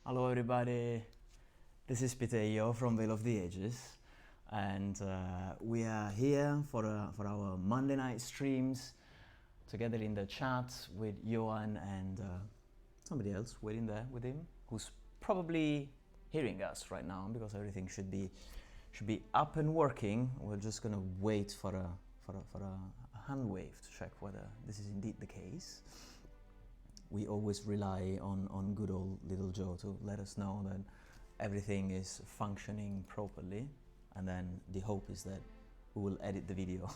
Hello everybody, this is Piteio from Veil of the Ages, and we are here for our Monday night streams together in the chat with Johan and somebody else waiting there with him who's probably hearing us right now because everything should be up and working. We're just gonna wait for a hand wave to check whether this is indeed the case. We always rely on good old little Joe to let us know that everything is functioning properly, and then the hope is that we will edit the video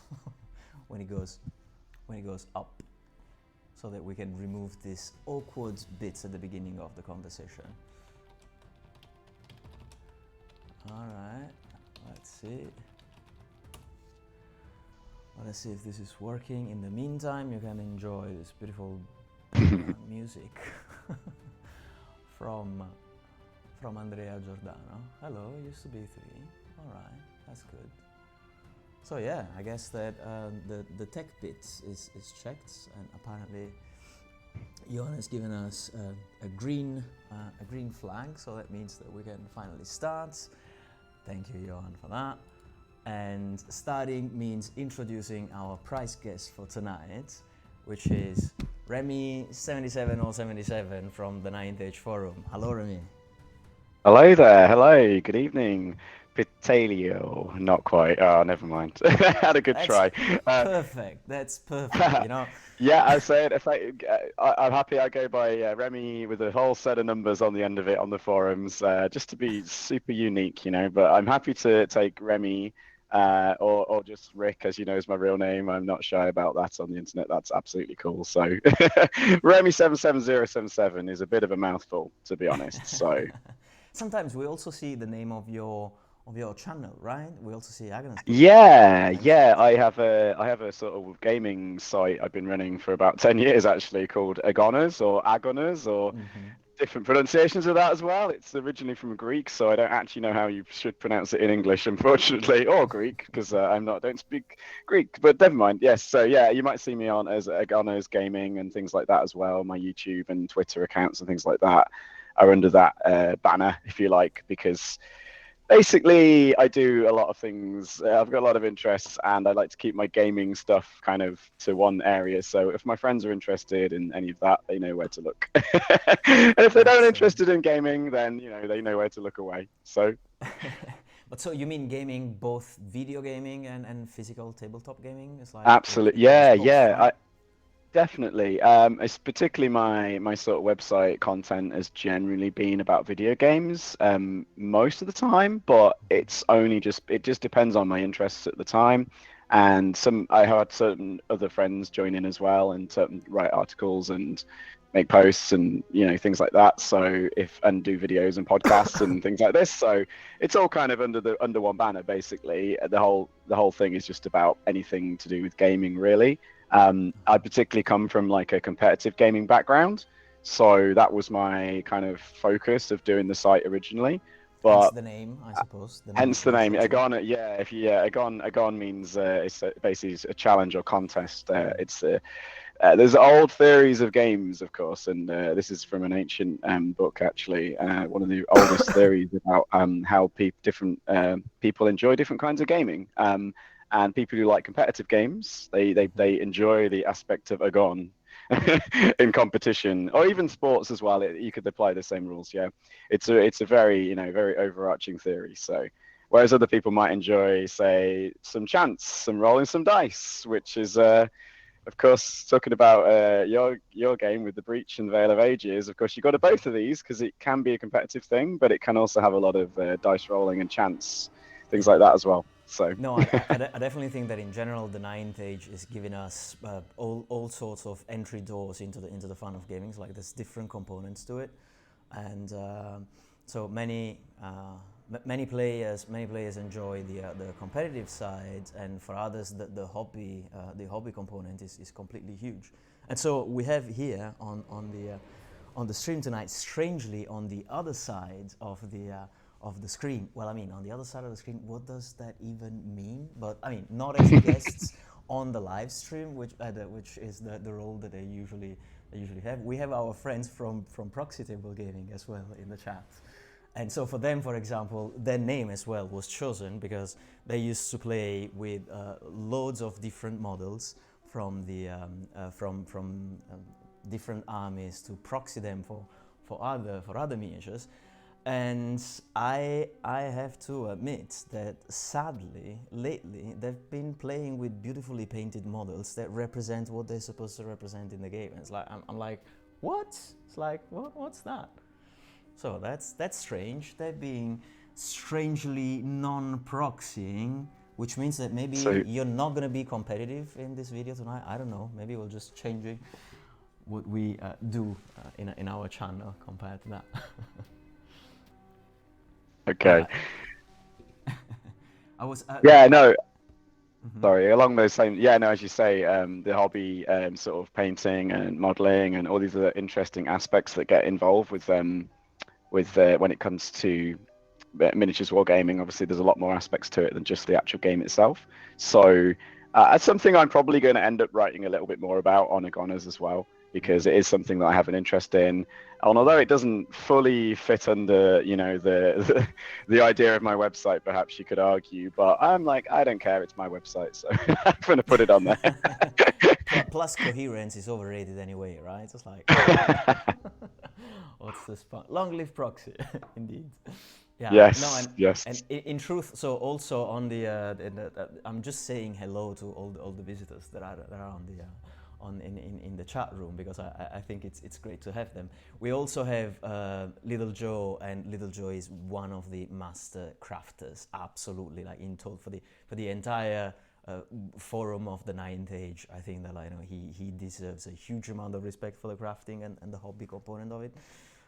when it goes up, so that we can remove these awkward bits at the beginning of the conversation. All right, let's see. Let's see if this is working. In the meantime, you can enjoy this beautiful music from Andrea Giordano. Hello, it used to be 3. All right, that's good. So yeah, I guess that the tech bit is checked, and apparently Johan has given us a green flag, so that means that we can finally start. Thank you, Johan, for that. And starting means introducing our prize guest for tonight, which is Remy77077 from the 9th Age Forum. Hello, Remy. Hello there. Hello. Good evening. Pitelio. Not quite. Oh, never mind. Had a good That's try. perfect. That's perfect. Yeah, I say it. I'm happy I go by Remy with a whole set of numbers on the end of it on the forums, just to be super unique, But I'm happy to take Remy, or just Rick, as you know, is my real name. I'm not shy about that on the internet. That's absolutely cool. So Remy77077 is a bit of a mouthful, to be honest. So. Sometimes we also see the name of your channel, right? We also see Agnes. Yeah. I have a sort of gaming site I've been running for about 10 years actually, called Agonas or Agonas, or different pronunciations of that as well. It's originally from Greek, so I don't actually know how you should pronounce it in English, unfortunately, or Greek, because don't speak Greek. But never mind. Yes, so yeah, you might see me on as Agonas Gaming and things like that as well. My YouTube and Twitter accounts and things like that are under that banner, if you like, because basically I do a lot of things. I've got a lot of interests, and I like to keep my gaming stuff kind of to one area. So if my friends are interested in any of that, they know where to look. And if they don't interested in gaming, then they know where to look away. So But so you mean gaming, both video gaming and physical tabletop gaming? It's like absolutely, it covers yeah, both, yeah. right? Definitely. It's particularly my sort of website content has generally been about video games, most of the time, but it just depends on my interests at the time. And I had certain other friends join in as well, and certain write articles and make posts and things like that. So and do videos and podcasts and things like this. So it's all kind of under one banner basically. The whole thing is just about anything to do with gaming, really. I particularly come from like a competitive gaming background, so that was my kind of focus of doing the site originally. Hence But the name, I suppose. The name hence is the very name catchy. Agon. Yeah, Agon means basically a challenge or contest. There's old theories of games, of course, and this is from an ancient book actually. One of the oldest theories about how different people enjoy different kinds of gaming. And people who like competitive games, they enjoy the aspect of agon in competition, or even sports as well. You could apply the same rules. Yeah, it's a very very overarching theory. So whereas other people might enjoy, say, some chance, some rolling some dice, which is of course, talking about your game with the Breach and Veil of Ages, of course, you got to both of these because it can be a competitive thing, but it can also have a lot of dice rolling and chance, things Yeah. like that as well. So No, I definitely think that in general the ninth age is giving us all sorts of entry doors into the fun of gaming. So like there's different components to it, and so many players enjoy the competitive side, and for others the hobby component is completely huge. And so we have here on the stream tonight, strangely on the other side of the screen. Well, I mean, on the other side of the screen, what does that even mean? But I mean, not as guests on the live stream, which is the role that they usually they usually have. We have our friends from Proxy Table Gaming as well in the chat. And so for them, for example, their name as well was chosen because they used to play with loads of different models from the different armies to proxy them for other miniatures. And I have to admit that sadly, lately, they've been playing with beautifully painted models that represent what they're supposed to represent in the game. And it's like, I'm like, what? It's like, what's that? So that's strange. They're being strangely non-proxying, which means that maybe you're not going to be competitive in this video tonight. I don't know. Maybe we'll just changing what we do in our channel compared to that. Okay. I was. Sorry, along those same, no, as you say, the hobby, sort of painting and modeling and all these other interesting aspects that get involved with when it comes to miniatures wargaming. Obviously, there's a lot more aspects to it than just the actual game itself. So that's something I'm probably going to end up writing a little bit more about on Agonas as well, because it is something that I have an interest in. And although it doesn't fully fit under, the idea of my website, perhaps you could argue, but I'm like, I don't care, it's my website, so I'm going to put it on there. Plus coherence is overrated anyway, right? It's like, what's this fun? Long live proxy, indeed. Yeah. Yes. Yes. And in truth, so also on the, I'm just saying hello to all the visitors that are on the in the chat room, because I think it's great to have them. We also have Little Joe, and Little Joe is one of the master crafters, absolutely, like in total for the entire forum of the Ninth Age. I think that he deserves a huge amount of respect for the crafting and the hobby component of it.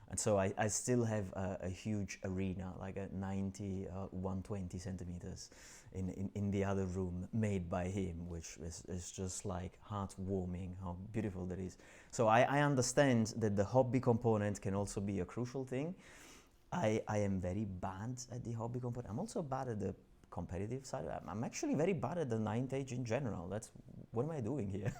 And so I still have a huge arena, like a 90, 120 centimeters in the other room, made by him, which is just like heartwarming how beautiful that is. So I understand that the hobby component can also be a crucial thing. I am very bad at the hobby component. I'm also bad at the competitive side. I'm actually very bad at the Ninth Age in general. What am I doing here?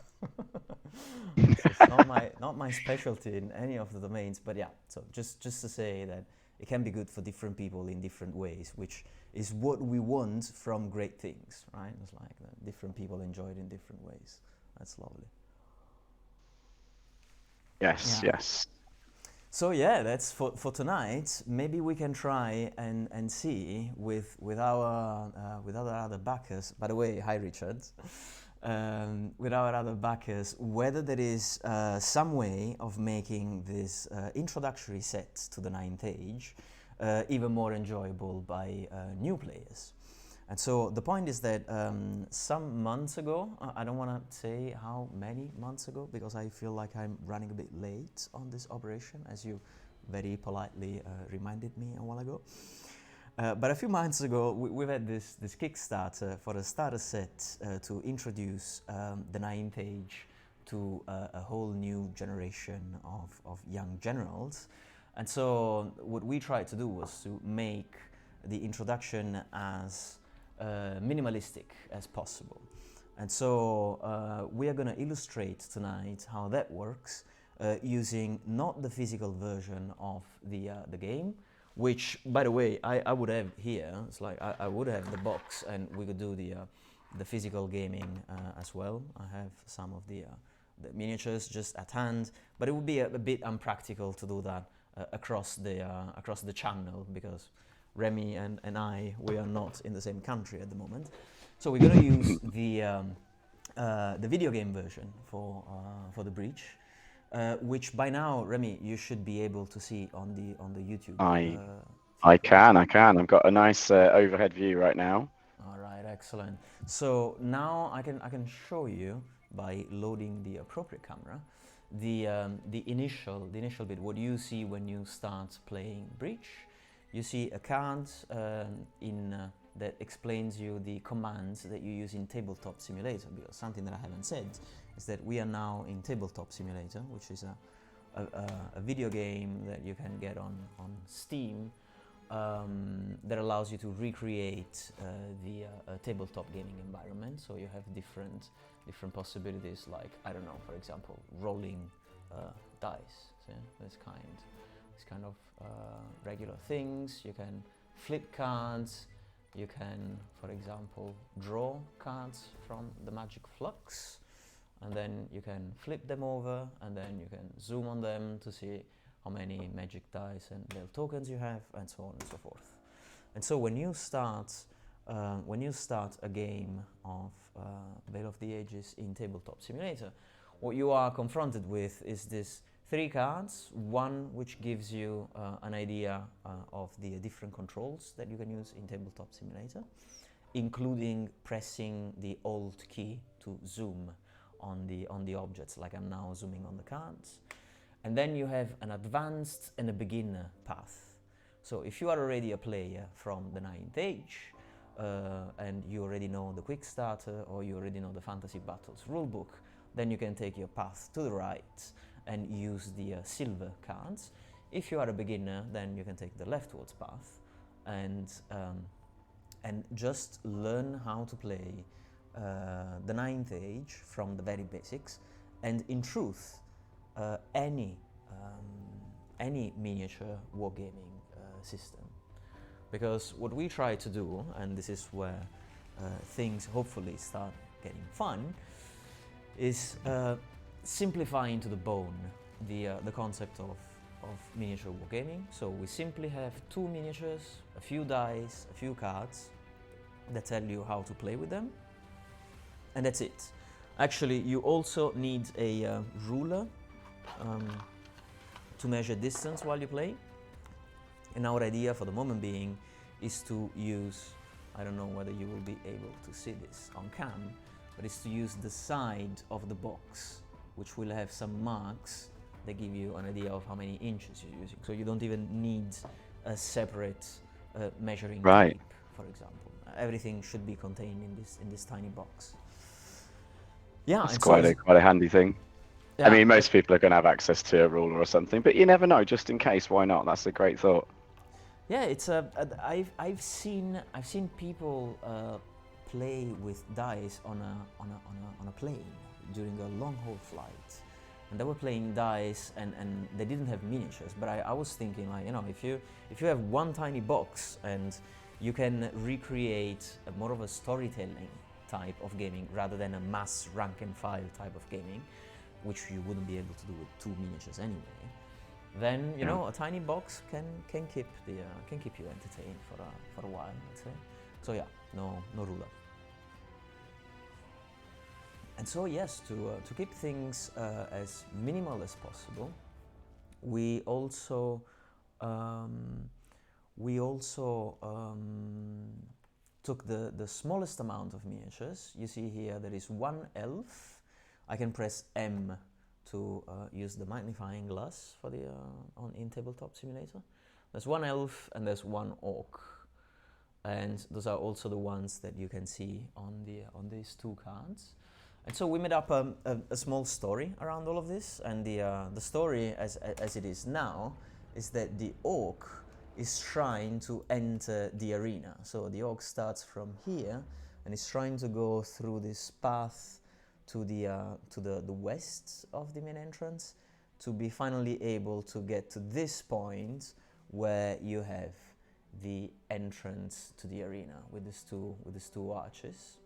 It's not my specialty in any of the domains, but yeah. So just to say that it can be good for different people in different ways, which is what we want from great things, right? It's like different people enjoy it in different ways. That's lovely. Yes. Yeah. Yes. So yeah, that's for tonight. Maybe we can try and see with our other backers. By the way, hi Richard. With our other backers, whether there is some way of making this introductory set to the Ninth Age even more enjoyable by new players. And so the point is that some months ago, I don't want to say how many months ago, because I feel like I'm running a bit late on this operation, as you very politely reminded me a while ago. But a few months ago, we've had this Kickstarter for a starter set to introduce the Ninth Age to a whole new generation of young generals. And so what we tried to do was to make the introduction as minimalistic as possible. And so we are going to illustrate tonight how that works using not the physical version of the game, which, by the way, I would have here. It's like I would have the box, and we could do the physical gaming as well. I have some of the miniatures just at hand, but it would be a bit unpractical to do that across the channel, because Remy and I, we are not in the same country at the moment. So we're going to use the video game version for the breach. Which by now, Remy, you should be able to see on the YouTube. I can. I've got a nice overhead view right now. All right, excellent. So now I can show you by loading the appropriate camera the initial bit. What you see when you start playing Breach, you see a card that explains you the commands that you use in Tabletop Simulator, because something that I haven't said is that we are now in Tabletop Simulator, which is a video game that you can get on Steam that allows you to recreate the tabletop gaming environment. So you have different possibilities, like, I don't know, for example, rolling dice. So this kind of regular things. You can flip cards. You can, for example, draw cards from the Magic Flux, and then you can flip them over, and then you can zoom on them to see how many magic dice and little tokens you have, and so on and so forth. And so when you start a game of Veil of the Ages in Tabletop Simulator, what you are confronted with is this 3 cards, one which gives you an idea of the different controls that you can use in Tabletop Simulator, including pressing the Alt key to zoom on the objects, like I'm now zooming on the cards. And then you have an advanced and a beginner path. So if you are already a player from the 9th age, and you already know the Quick Starter, or you already know the Fantasy Battles rulebook, then you can take your path to the right and use the silver cards. If you are a beginner, then you can take the leftwards path and just learn how to play the 9th age from the very basics, and in truth, any miniature wargaming system. Because what we try to do, and this is where things hopefully start getting fun, is simplifying to the bone the concept of miniature wargaming. So we simply have 2 miniatures, a few dice, a few cards that tell you how to play with them, and that's it. Actually, you also need a ruler to measure distance while you play. And our idea for the moment being is to use, I don't know whether you will be able to see this on cam, but it's to use the side of the box, which will have some marks that give you an idea of how many inches you're using. So you don't even need a separate measuring tape, for example. Everything should be contained in this tiny box. Yeah, it's quite a handy thing. Yeah, I mean, most people are going to have access to a ruler or something, but you never know. Just in case, why not? That's a great thought. Yeah, it's I've seen people play with dice on a plane during a long haul flight, and they were playing dice and they didn't have miniatures. But I was thinking, like, you know, if you have one tiny box and you can recreate more of a storytelling type of gaming rather than a mass rank and file type of gaming, which you wouldn't be able to do with 2 miniatures anyway, then you know a tiny box can keep you entertained for a while, let's say. So yeah, no ruler. And so yes, to keep things as minimal as possible, we also took the smallest amount of miniatures. You see here there is 1 elf. I can press M to use the magnifying glass for the in Tabletop Simulator. There's 1 elf and there's 1 orc, and those are also the ones that you can see on these 2 cards. And so we made up a small story around all of this, and the story as it is now is that the orc is trying to enter the arena. So the orc starts from here and is trying to go through this path to the west of the main entrance to be finally able to get to this point where you have the entrance to the arena with these two arches.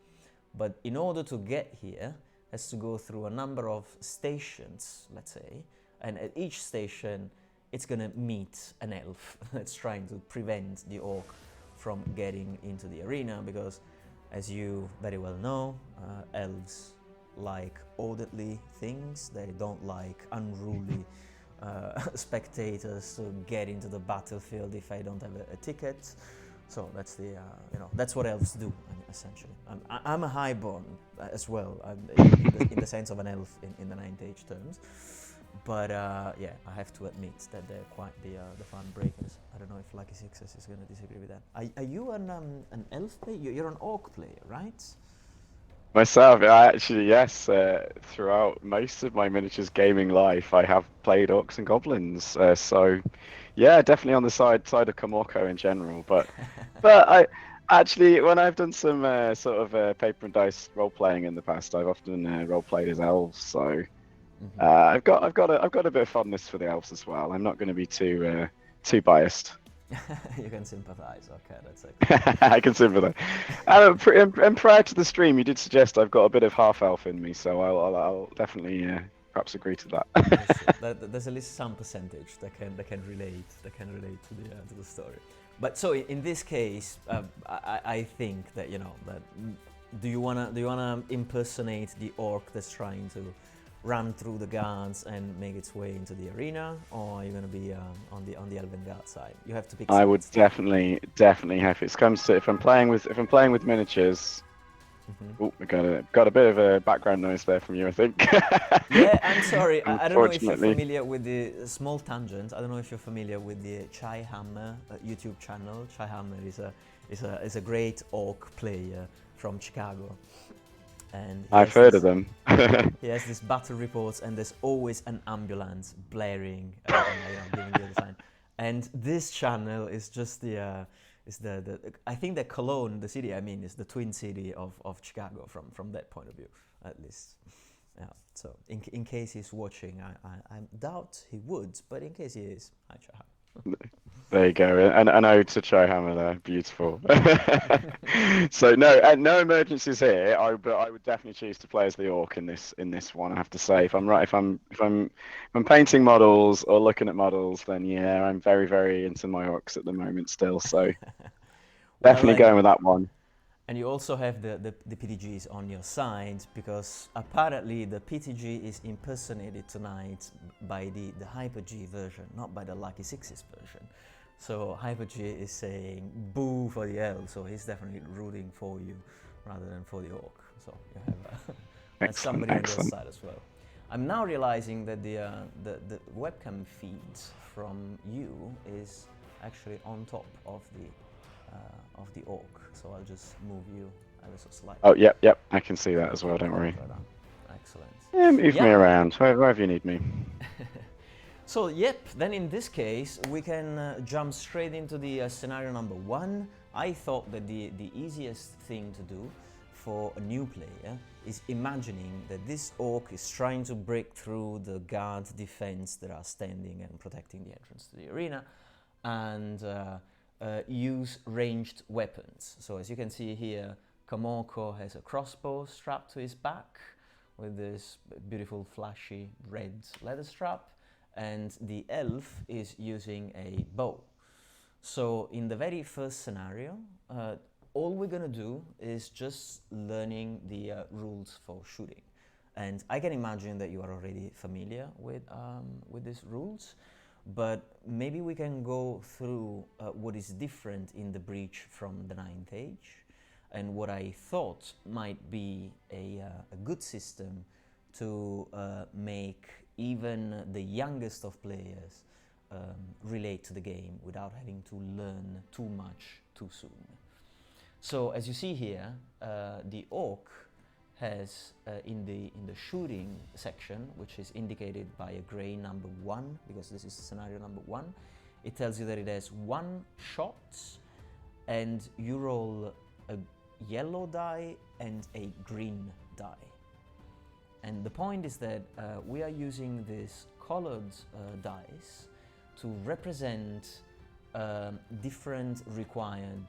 But in order to get here, has to go through a number of stations, let's say, and at each station it's gonna meet an elf that's trying to prevent the orc from getting into the arena, because as you very well know, elves like orderly things. They don't like unruly spectators to get into the battlefield if I don't have a ticket. So that's the that's what elves do, essentially. I'm a highborn as well, in the sense of an elf in the 9th age terms. But yeah, I have to admit that they're quite the fun breakers. I don't know if Lucky Sixes is going to disagree with that. Are you an elf player? You're an orc player, right? Myself, actually, yes. Throughout most of my miniatures gaming life, I have played orcs and goblins. So, yeah, definitely on the side of Kamorko in general. But I actually, when I've done some sort of paper and dice role playing in the past, I've often role played as elves. So, I've got a bit of fondness for the elves as well. I'm not going to be too biased. You can sympathize. Okay, that's excellent. I can sympathize. And prior to the stream, you did suggest I've got a bit of half elf in me, so I'll definitely perhaps agree to that. There's at least some percentage that can relate to the story. But so in this case, I think that do you wanna impersonate the orc that's trying to run through the guards and make its way into the arena, or are you gonna be on the elven guard side? You have to pick. I would definitely have. It comes to if I'm playing with miniatures. Oh, we got a bit of a background noise there from you, I think. Yeah, I'm sorry. I don't know if you're familiar with the small tangent. I don't know if you're familiar with the Chai Hammer YouTube channel. Chai Hammer is a great orc player from Chicago, and I've heard of them. He has these battle reports, and there's always an ambulance blaring, giving you the sign. And this channel is just the I think that Cologne, the city I mean, is the twin city of Chicago from that point of view, at least. Yeah. So in case he's watching, I doubt he would, but in case he is, hi Chai. There you go, and an ode to Chaihammer there, beautiful. So no emergencies here. But I would definitely choose to play as the orc in this one. I have to say, if I'm painting models or looking at models, then yeah, I'm very into my orcs at the moment still. So definitely going with that one. And you also have the PTGs on your side, because apparently the PTG is impersonated tonight by the Hyper G version, not by the Lucky Sixes version. So Hyper G is saying boo for the elf, so he's definitely rooting for you rather than for the orc. So you have somebody on your side as well. I'm now realizing that the webcam feeds from you is actually on top of the orc. So I'll just move you ever so slightly. Oh, yep, I can see that as well, don't worry. Excellent. Yeah, move me around, wherever you need me. So, then in this case, we can jump straight into the scenario number 1. I thought that the easiest thing to do for a new player is imagining that this orc is trying to break through the guard defense that are standing and protecting the entrance to the arena, and use ranged weapons. So as you can see here, Kamoko has a crossbow strapped to his back with this beautiful flashy red leather strap, and the elf is using a bow. So in the very first scenario, all we're gonna do is just learning the rules for shooting. And I can imagine that you are already familiar with these rules, but maybe we can go through what is different in the breach from the 9th age, and what I thought might be a good system to make even the youngest of players relate to the game without having to learn too much too soon. So as you see here, the orc has in the shooting section, which is indicated by a grey number 1, because this is scenario number 1, it tells you that it has 1 shot, and you roll a yellow die and a green die. And the point is that we are using these colored dice to represent different required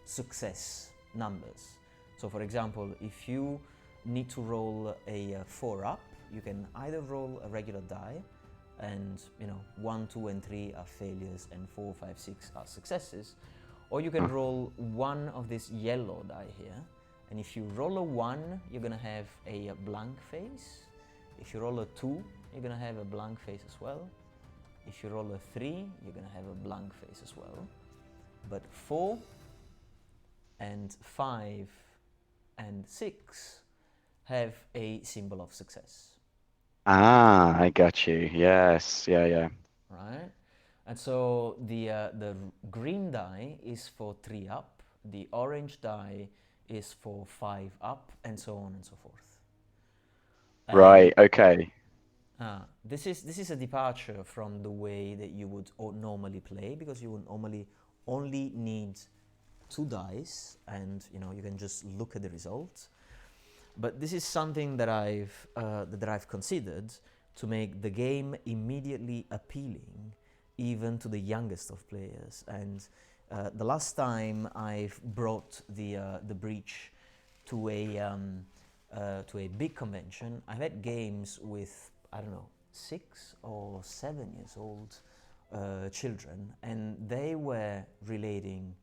success numbers. So for example, if you need to roll a 4 up, you can either roll a regular die, and 1, 2, and 3 are failures, and 4, 5, 6 are successes, or you can roll 1 of this yellow die here. And if you roll a 1, you're gonna have a blank face. If you roll a 2, you're gonna have a blank face as well. If you roll a 3, you're gonna have a blank face as well. But 4 and 5 and 6 have a symbol of success. Ah, I got you. Yes, yeah. Right? And so the green die is for 3 up, the orange die is for 5 up, and so on and so forth. Right, okay. This is a departure from the way that you would normally play, because you would normally only need 2 dice, and you can just look at the result. But this is something that I've considered to make the game immediately appealing, even to the youngest of players. And the last time I've brought the Breach to a big convention, I've had games with, I don't know, 6 or 7 years old children, and they were relating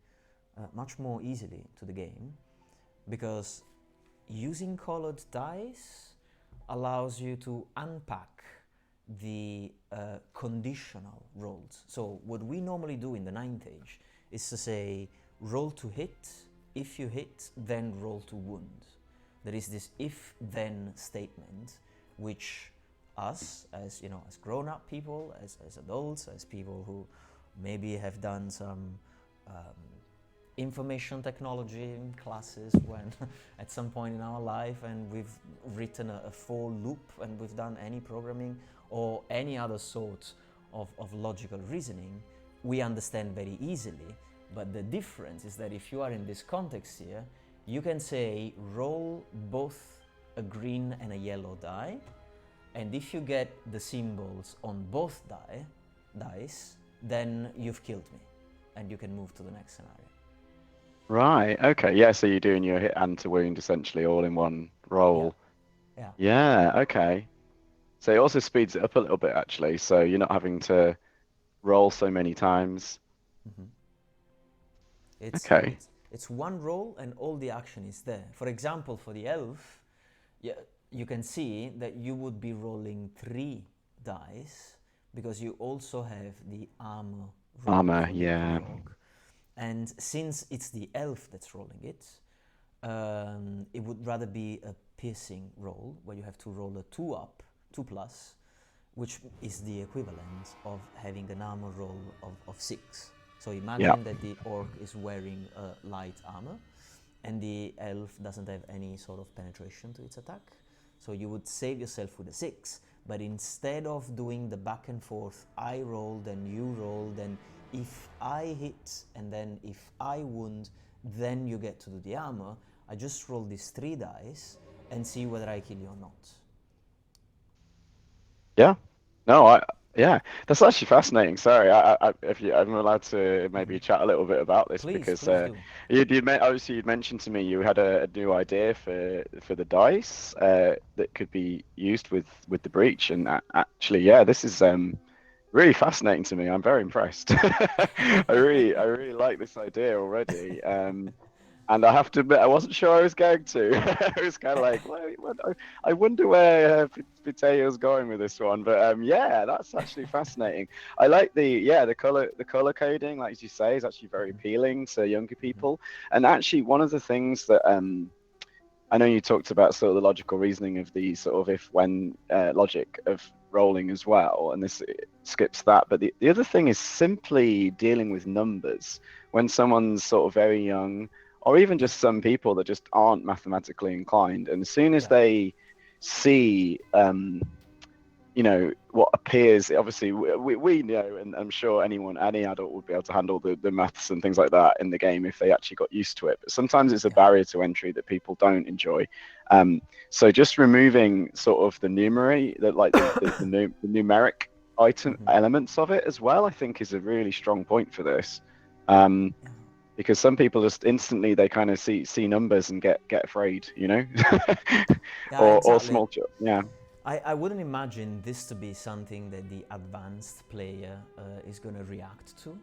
much more easily to the game, because using colored dice allows you to unpack the conditional rolls. So what we normally do in the ninth age is to say, roll to hit. If you hit, then roll to wound. There is this if-then statement, which us, as you know, as grown-up people, as adults, as people who maybe have done some information technology classes when at some point in our life, and we've written a for loop, and we've done any programming or any other sort of logical reasoning, we understand very easily. But the difference is that if you are in this context here, you can say roll both a green and a yellow die, and if you get the symbols on both dice, then you've killed me, and you can move to the next scenario. Right. Okay. Yeah. So you're doing your hit and to wound essentially all in one roll. Yeah. Yeah. Okay. So it also speeds it up a little bit actually. So you're not having to roll so many times. Mm-hmm. Okay. It's one roll and all the action is there. For example, for the elf, you can see that you would be rolling 3 dice, because you also have the armor roll Armor. for Yeah. the orc. And since it's the elf that's rolling it, it would rather be a piercing roll, where you have to roll a 2 plus, which is the equivalent of having an armor roll of 6. So imagine that the orc is wearing light armor, and the elf doesn't have any sort of penetration to its attack. So you would save yourself with a 6, but instead of doing the back and forth, I roll, then you roll, then if I hit, and then if I wound, then you get to do the armor, I just roll these 3 dice and see whether I kill you or not. Yeah. No, yeah, that's actually fascinating. Sorry, if I'm allowed to maybe chat a little bit about this, Please because do. obviously you'd mentioned to me you had a new idea for the dice that could be used with the breach, and actually, yeah, this is really fascinating to me. I'm very impressed. I really like this idea already. And I have to admit, I wasn't sure I was going to. I was kind of like, I wonder where Piteo's going with this one. But yeah, that's actually fascinating. I like the color coding, like you say, is actually very appealing to younger people. And actually, one of the things that I know you talked about sort of the logical reasoning of the sort of if-when logic of rolling as well, and this skips that. But the other thing is simply dealing with numbers when someone's sort of very young, or even just some people that just aren't mathematically inclined. And as soon as they see, what appears, obviously we know, and I'm sure any adult would be able to handle the maths and things like that in the game if they actually got used to it. But sometimes it's a barrier to entry that people don't enjoy. So just removing sort of the the numeric item elements of it as well, I think is a really strong point for this. Because some people just instantly they kind of see numbers and get afraid, or small. Yeah. I wouldn't imagine this to be something that the advanced player is going to react to,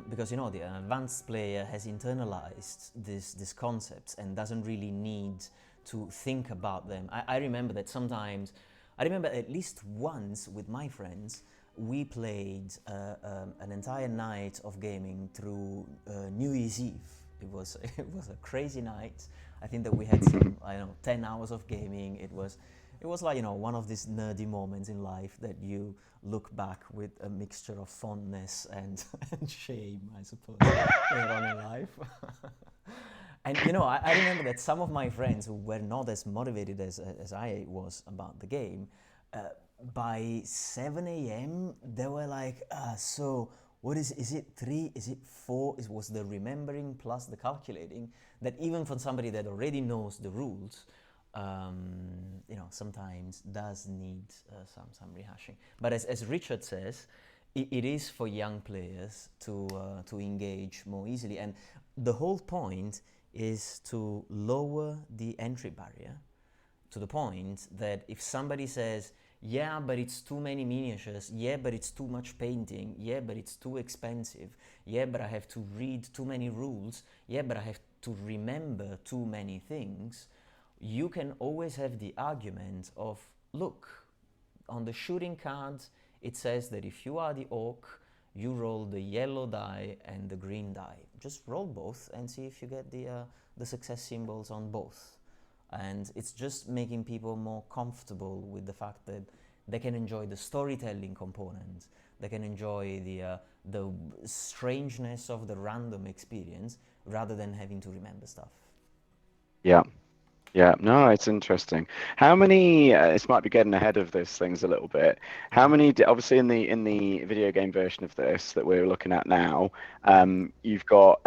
because the advanced player has internalized these concepts and doesn't really need to think about them. I remember that sometimes, at least once with my friends, we played an entire night of gaming through New Year's Eve. It was a crazy night. I think that we had some 10 hours of gaming. It was like one of these nerdy moments in life that you look back with a mixture of fondness and shame, I suppose, later on in life. And I remember that some of my friends who were not as motivated as I was about the game, by 7 a.m. they were like, so what is it 3, is it 4? It was the remembering plus the calculating, that even for somebody that already knows the rules, sometimes does need some rehashing. But as Richard says, it is for young players to engage more easily, and the whole point is to lower the entry barrier to the point that if somebody says, yeah, but it's too many miniatures, yeah, but it's too much painting, yeah, but it's too expensive, yeah, but I have to read too many rules, yeah, but I have to remember too many things, you can always have the argument of, look, on the shooting cards, it says that if you are the orc, you roll the yellow die and the green die. Just roll both and see if you get the success symbols on both. And it's just making people more comfortable with the fact that they can enjoy the storytelling component, they can enjoy the strangeness of the random experience rather than having to remember stuff. Yeah. Yeah, no, it's interesting. How many? This might be getting ahead of this things a little bit. How many? Obviously, in the video game version of this that we're looking at now, you've got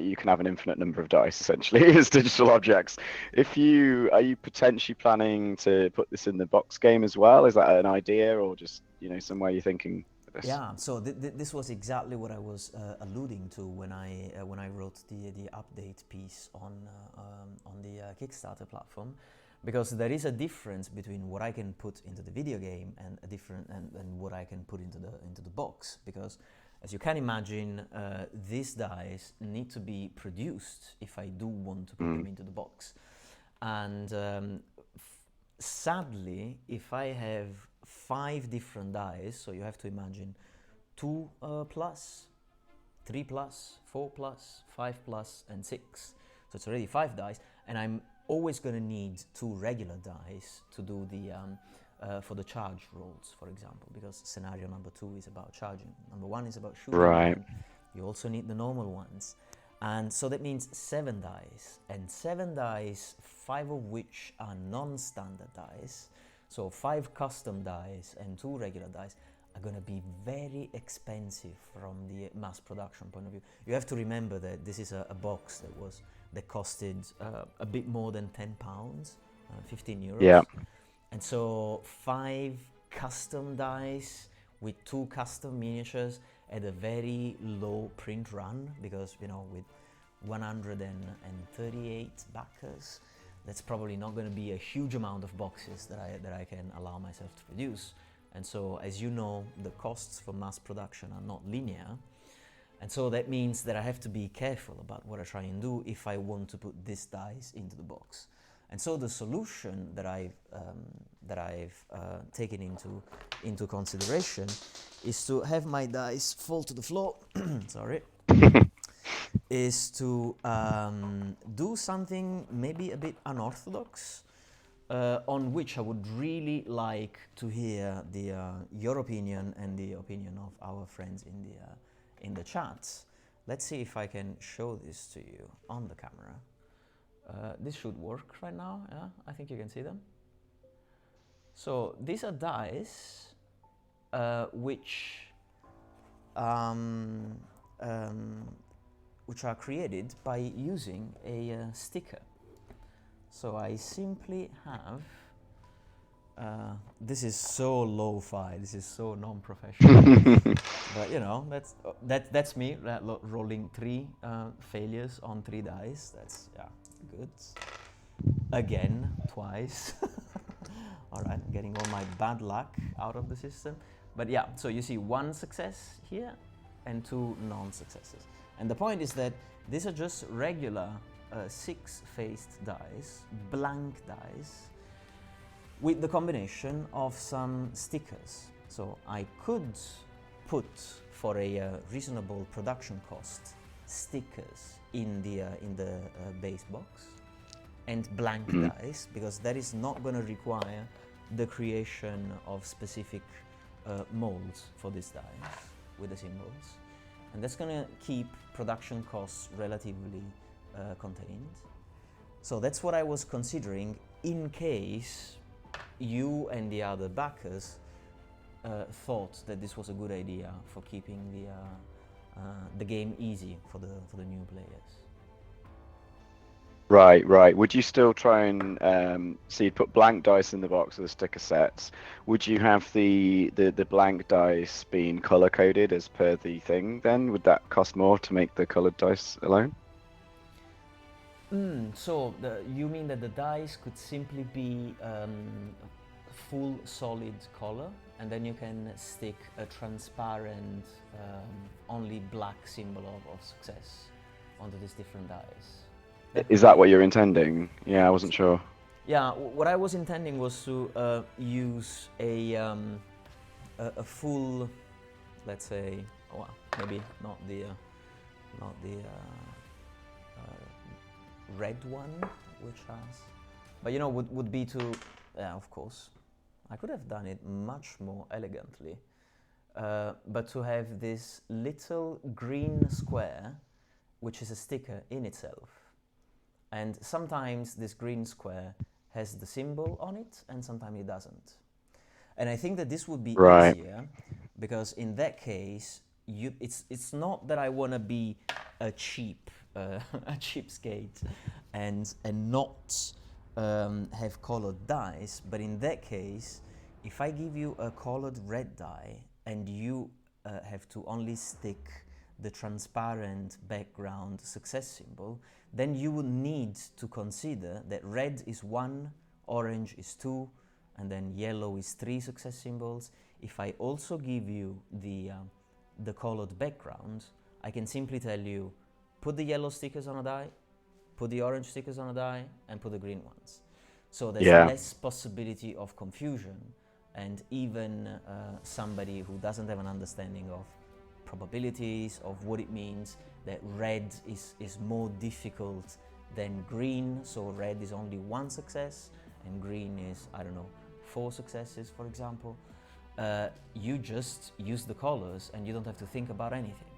you can have an infinite number of dice essentially as digital objects. Are you potentially planning to put this in the box game as well? Is that an idea, or just somewhere you're thinking of this? Yeah, so this was exactly what I was alluding to when I wrote the update piece on the Kickstarter platform, because there is a difference between what I can put into the video game and and what I can put into the box, because as you can imagine, these dice need to be produced if I do want to put them into the box, and sadly, if I have 5 different dice, so you have to imagine 2 plus, 3 plus, 4 plus, 5 plus, and 6. So it's already 5 dice, and I'm always going to need 2 regular dice to do for the charge rolls, for example, because scenario number 2 is about charging. Number 1 is about shooting. Right. You also need the normal ones. And so that means 7 dice, and 7 dice, 5 of which are non-standard dice. So 5 custom dice and 2 regular dice are going to be very expensive from the mass production point of view. You have to remember that this is a box that costed a bit more than £10, 15 euros. Yeah. And so 5 custom dice with 2 custom miniatures at a very low print run, because with 138 backers, that's probably not going to be a huge amount of boxes that I can allow myself to produce. And so, as you know, the costs for mass production are not linear, and so that means that I have to be careful about what I try and do if I want to put this dice into the box. And so the solution that I've taken into consideration is to have my dice fall to the floor. Sorry. Is to do something maybe a bit unorthodox, on which I would really like to hear your opinion and the opinion of our friends in the chat. Let's see if I can show this to you on the camera. This should work right now. Yeah, I think you can see them. So these are dice which are created by using a sticker. So I simply have, this is so lo-fi, this is so non-professional, but that's me rolling 3 failures on 3 dice. That's good. Again, twice. All right, I'm getting all my bad luck out of the system. But yeah, so you see 1 success here and 2 non-successes. And the point is that these are just regular 6-faced dice, blank dice, with the combination of some stickers. So I could put, for a reasonable production cost, stickers in the base box, and blank dice, because that is not going to require the creation of specific molds for this dice with the symbols. And that's going to keep production costs relatively contained. So that's what I was considering in case you and the other backers thought that this was a good idea for keeping the game easy for the new players. Right, right. Would you still try and so you'd put blank dice in the box of the sticker sets? Would you have the blank dice being color coded as per the thing then? Would that cost more to make the colored dice alone? So you mean that the dice could simply be full solid color, and then you can stick a transparent, only black symbol of success onto these different dice. That Is could that be. what you're intending? Yeah, I wasn't sure. Yeah, what I was intending was to use a full, let's say, well, maybe not the red one, which has, but would be to, yeah, of course, I could have done it much more elegantly, but to have this little green square, which is a sticker in itself, and sometimes this green square has the symbol on it, and sometimes it doesn't. And I think that this would be Right. easier, because in that case, it's not that I want to be a a cheapskate, and not have colored dice. But in that case, if I give you a colored red die and you have to only stick the transparent background success symbol, then you would need to consider that red is 1, orange is 2, and then yellow is 3 success symbols. If I also give you the colored background, I can simply tell you, put the yellow stickers on a die, put the orange stickers on a die, and put the green ones. So there's Yeah. less possibility of confusion, and even somebody who doesn't have an understanding of probabilities, of what it means, that red is more difficult than green, so red is only 1 success, and green is, I don't know, 4 successes, for example. You just use the colors and you don't have to think about anything.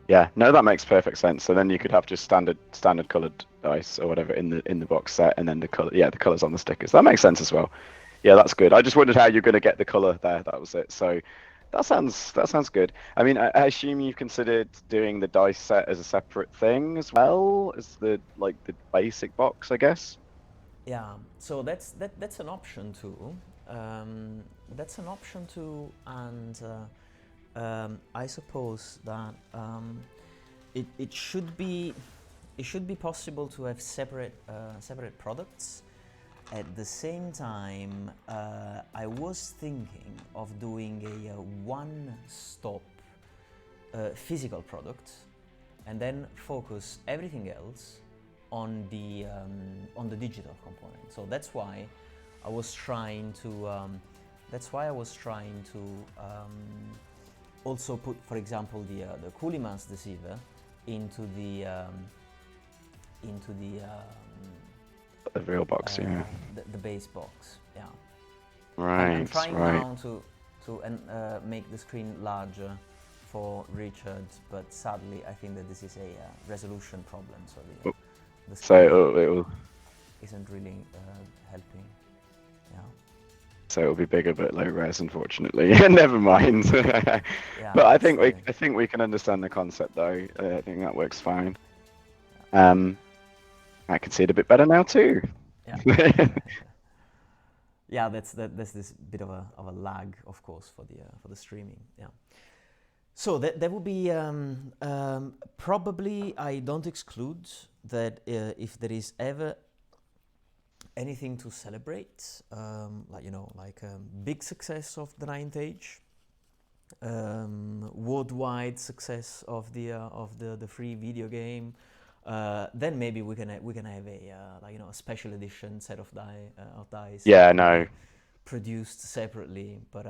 Yeah, no, that makes perfect sense. So then you could have just standard colored dice or whatever in the box set, and then the color, yeah, the colors on the stickers. That makes sense as well. Yeah, that's good. I just wondered how you're going to get the color there. That was it. So that sounds good. I mean, I assume you considered doing the dice set as a separate thing as well as the basic box, I guess. Yeah, so that's an option too. That's an option too, and I suppose that it should be possible to have separate products. At the same time, I was thinking of doing a one-stop physical product, and then focus everything else on the digital component. So that's why I was trying to also put, for example, the Kuliman's Deceiver into The real box, yeah. the base box. Yeah, I'm Right, trying right. now to make the screen larger for Richard, but sadly I think that this is a resolution problem, so the So screen it'll isn't really helping. Yeah. so it'll be bigger but low res, unfortunately. Never mind. Yeah, But I that's think we can understand the concept though. I think that works fine. I can see it a bit better now too. yeah. Yeah, that's this bit of a lag, of course, for the streaming. Yeah. So that would be probably. I don't exclude that if there is ever anything to celebrate, like big success of the Ninth Age, worldwide success of the free video game, then maybe we can have a special edition set of dice that Yeah, can no. be produced separately. But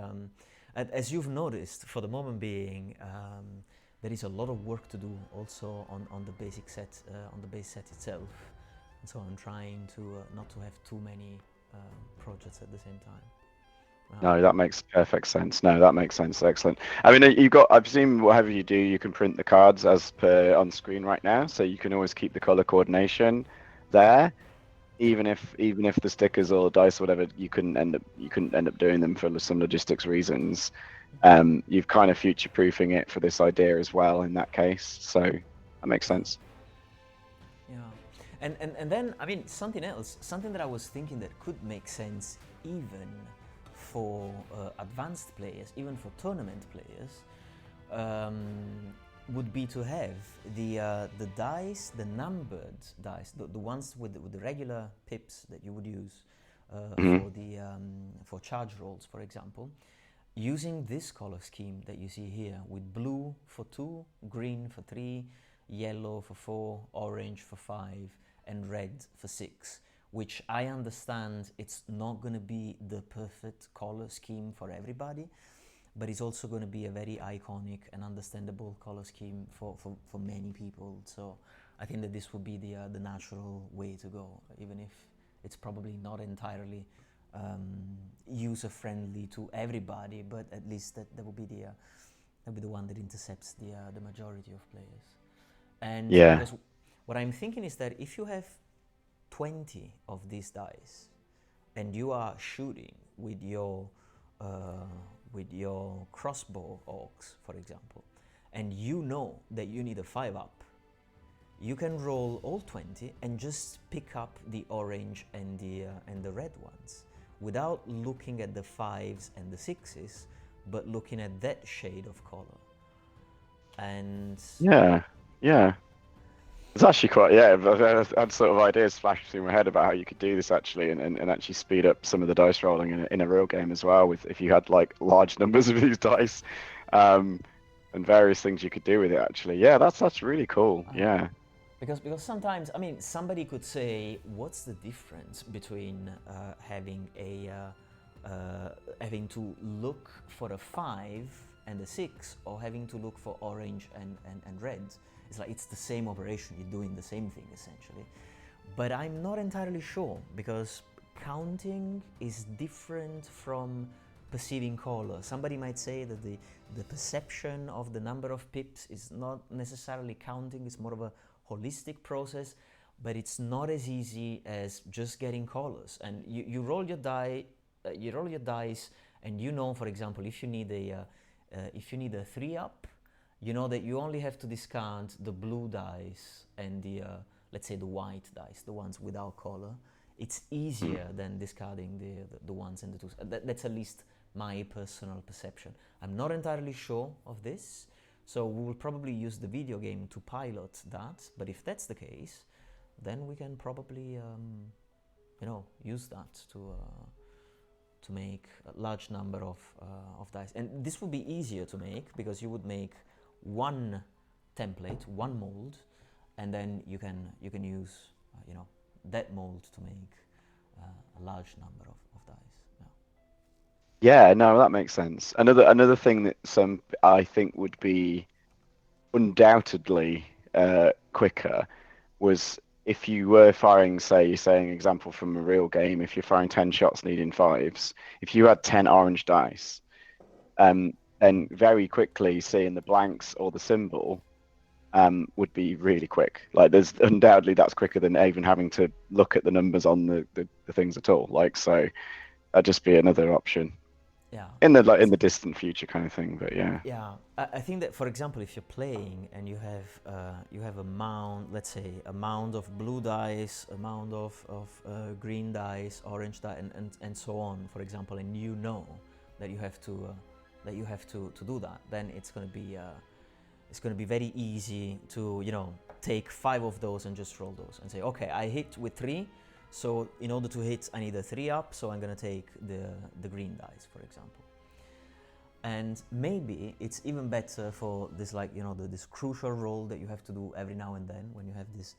as you've noticed, for the moment being, there is a lot of work to do also on the basic set, on the base set itself. And so I'm trying to not to have too many projects at the same time. No, that makes perfect sense. No, that makes sense. Excellent. I mean, I've seen whatever you do, you can print the cards as per on screen right now, so you can always keep the color coordination there. Even if the stickers or dice or whatever, you couldn't end up doing them for some logistics reasons. You've kind of future proofing it for this idea as well in that case. So that makes sense. Yeah. And then, I mean, something else, something that I was thinking that could make sense even for advanced players, even for tournament players, would be to have the dice, the numbered dice, the ones with the regular pips that you would use for the for charge rolls, for example, using this color scheme that you see here, with blue for 2, green for 3, yellow for 4, orange for 5, and red for 6, which I understand it's not going to be the perfect color scheme for everybody, but it's also going to be a very iconic and understandable color scheme for many people. So I think that this would be the natural way to go, even if it's probably not entirely user-friendly to everybody, but at least that will be the one that intercepts the majority of players. And because what I'm thinking is that if you have 20 of these dice and you are shooting with your crossbow orcs, for example, and you know that you need a 5-up, you can roll all 20 and just pick up the orange and the red ones without looking at the 5s and the 6s, but looking at that shade of color. And it's actually quite, I've had sort of ideas flash through my head about how you could do this actually, and actually speed up some of the dice rolling in a real game as well, with if you had like large numbers of these dice, and various things you could do with it actually. Yeah, that's really cool. Yeah. Because sometimes, I mean, somebody could say, what's the difference between having to look for a 5 and a 6, or having to look for orange and red? It's like, it's the same operation, you're doing the same thing essentially. But I'm not entirely sure, because counting is different from perceiving color. Somebody might say that the perception of the number of pips is not necessarily counting, it's more of a holistic process, but it's not as easy as just getting colors. And you roll your dice, and you know, for example, if you need a 3-up, you know that you only have to discard the blue dice and the let's say the white dice, the ones without color. It's easier than discarding the ones and the twos. That's at least my personal perception. I'm not entirely sure of this, so we will probably use the video game to pilot that. But if that's the case, then we can probably use that to make a large number of dice. And this would be easier to make, because you would make one template, one mold, and then you can use that mold to make a large number of dice. Yeah, no, that makes sense. Another thing that I think would be undoubtedly quicker was if you were firing, say, you're saying example from a real game, if you're firing 10 shots needing 5s, if you had 10 orange dice, then very quickly seeing the blanks or the symbol would be really quick. Like, there's undoubtedly that's quicker than even having to look at the numbers on the things at all. Like, so that'd just be another option. Yeah. In the distant future kind of thing, but yeah. Yeah, I think that, for example, if you're playing and you have a mound, let's say a mound of blue dice, a mound of green dice, orange dice, and so on, for example, and you know that you have to do that, then it's going to be very easy to take 5 of those and just roll those and say, okay, I hit with 3. So in order to hit, I need a 3-up, so I'm going to take the green dice, for example. And maybe it's even better for this, this crucial roll that you have to do every now and then when you have this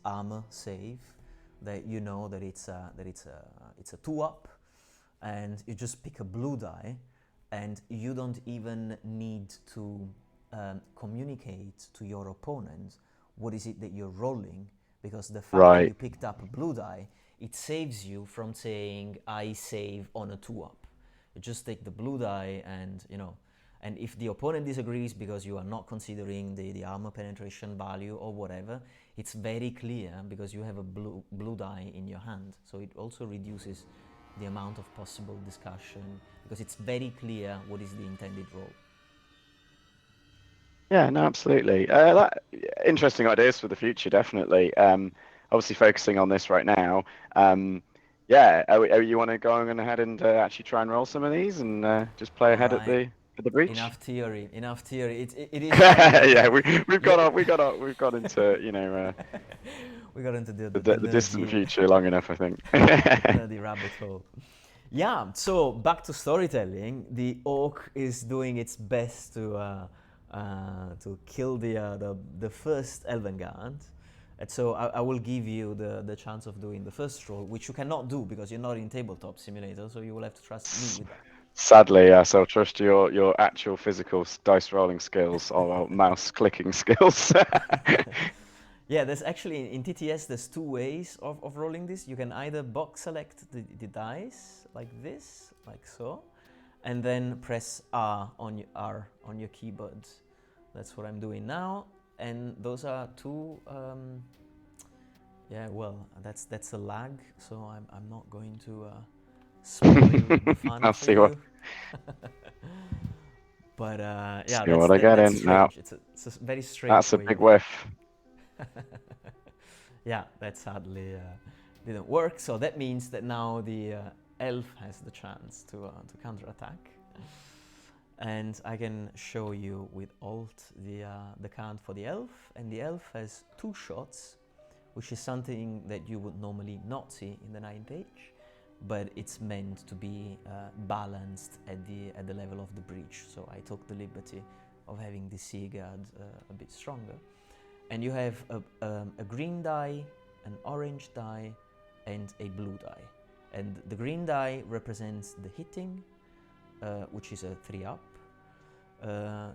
armor save, that you know that it's a 2-up, and you just pick a blue die, and you don't even need to communicate to your opponent what is it that you're rolling, because the fact that you picked up a blue die, it saves you from saying, I save on a 2-up. You just take the blue die, and and if the opponent disagrees because you are not considering the armor penetration value or whatever, it's very clear because you have a blue die in your hand. So it also reduces the amount of possible discussion, because it's very clear what is the intended role. Yeah, no, absolutely. Interesting ideas for the future, definitely. obviously focusing on this right now. Yeah, you want to go on ahead and actually try and roll some of these and just play All ahead right. at the breach? Enough theory. Enough theory. It is funny Yeah, that we've got into we got into the distant future long enough, I think. nerdy rabbit hole. Yeah. So back to storytelling. The orc is doing its best to kill the first elven guard. And so I will give you the chance of doing the first roll, which you cannot do because you're not in tabletop simulator. So you will have to trust me with that. Sadly, yes, I'll trust your actual physical dice rolling skills or mouse clicking skills. Yeah, there's actually in TTS there's two ways of rolling this. You can either box select the dice like this, like so, and then press R on your keyboard. That's what I'm doing now, and those are two. Yeah, well, that's a lag, so I'm not going to spoil the fun I'll for see you. what. But yeah, See what I get that's in now. strange. It's a very strange That's a way big of. whiff. Yeah, that sadly didn't work. So that means that now the elf has the chance to counterattack, and I can show you with Alt the count for the elf, and the elf has 2 shots, which is something that you would normally not see in the 9th age, but it's meant to be balanced at the level of the breach. So I took the liberty of having the sea guard a bit stronger. And you have a green die, an orange die, and a blue die. And the green die represents the hitting, which is a 3 up.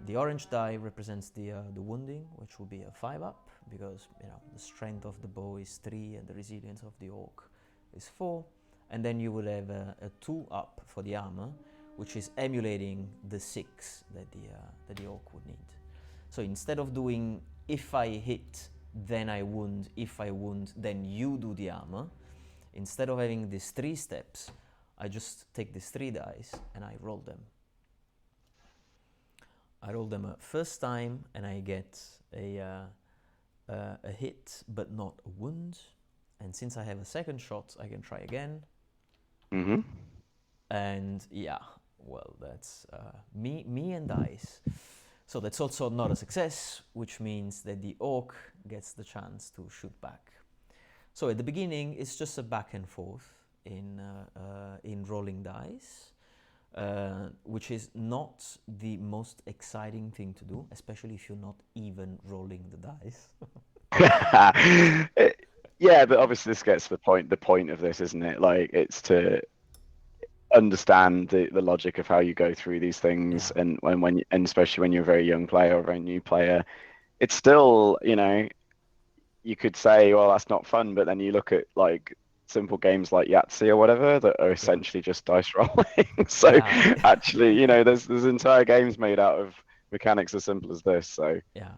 The orange die represents the wounding, which will be a 5 up, because the strength of the bow is 3 and the resilience of the orc is 4. And then you would have a 2 up for the armor, which is emulating the 6 that the orc would need. So instead of doing if I hit, then I wound, if I wound, then you do the armor, instead of having these 3 steps, I just take these 3 dice and I roll them. I roll them a first time and I get a hit but not a wound. And since I have a second shot, I can try again. Mm-hmm. And yeah, well, that's me and dice. So that's also not a success, which means that the orc gets the chance to shoot back. So at the beginning, it's just a back and forth in rolling dice, which is not the most exciting thing to do, especially if you're not even rolling the dice. Yeah, but obviously this gets to the point of this, isn't it? Like, it's to understand the logic of how you go through these things, Yeah. and especially when you're a very young player or a very new player, it's still, you could say, well, that's not fun, but then you look at like simple games like Yahtzee or whatever that are essentially just dice rolling. So Yeah. actually, there's entire games made out of mechanics as simple as this. So Yeah.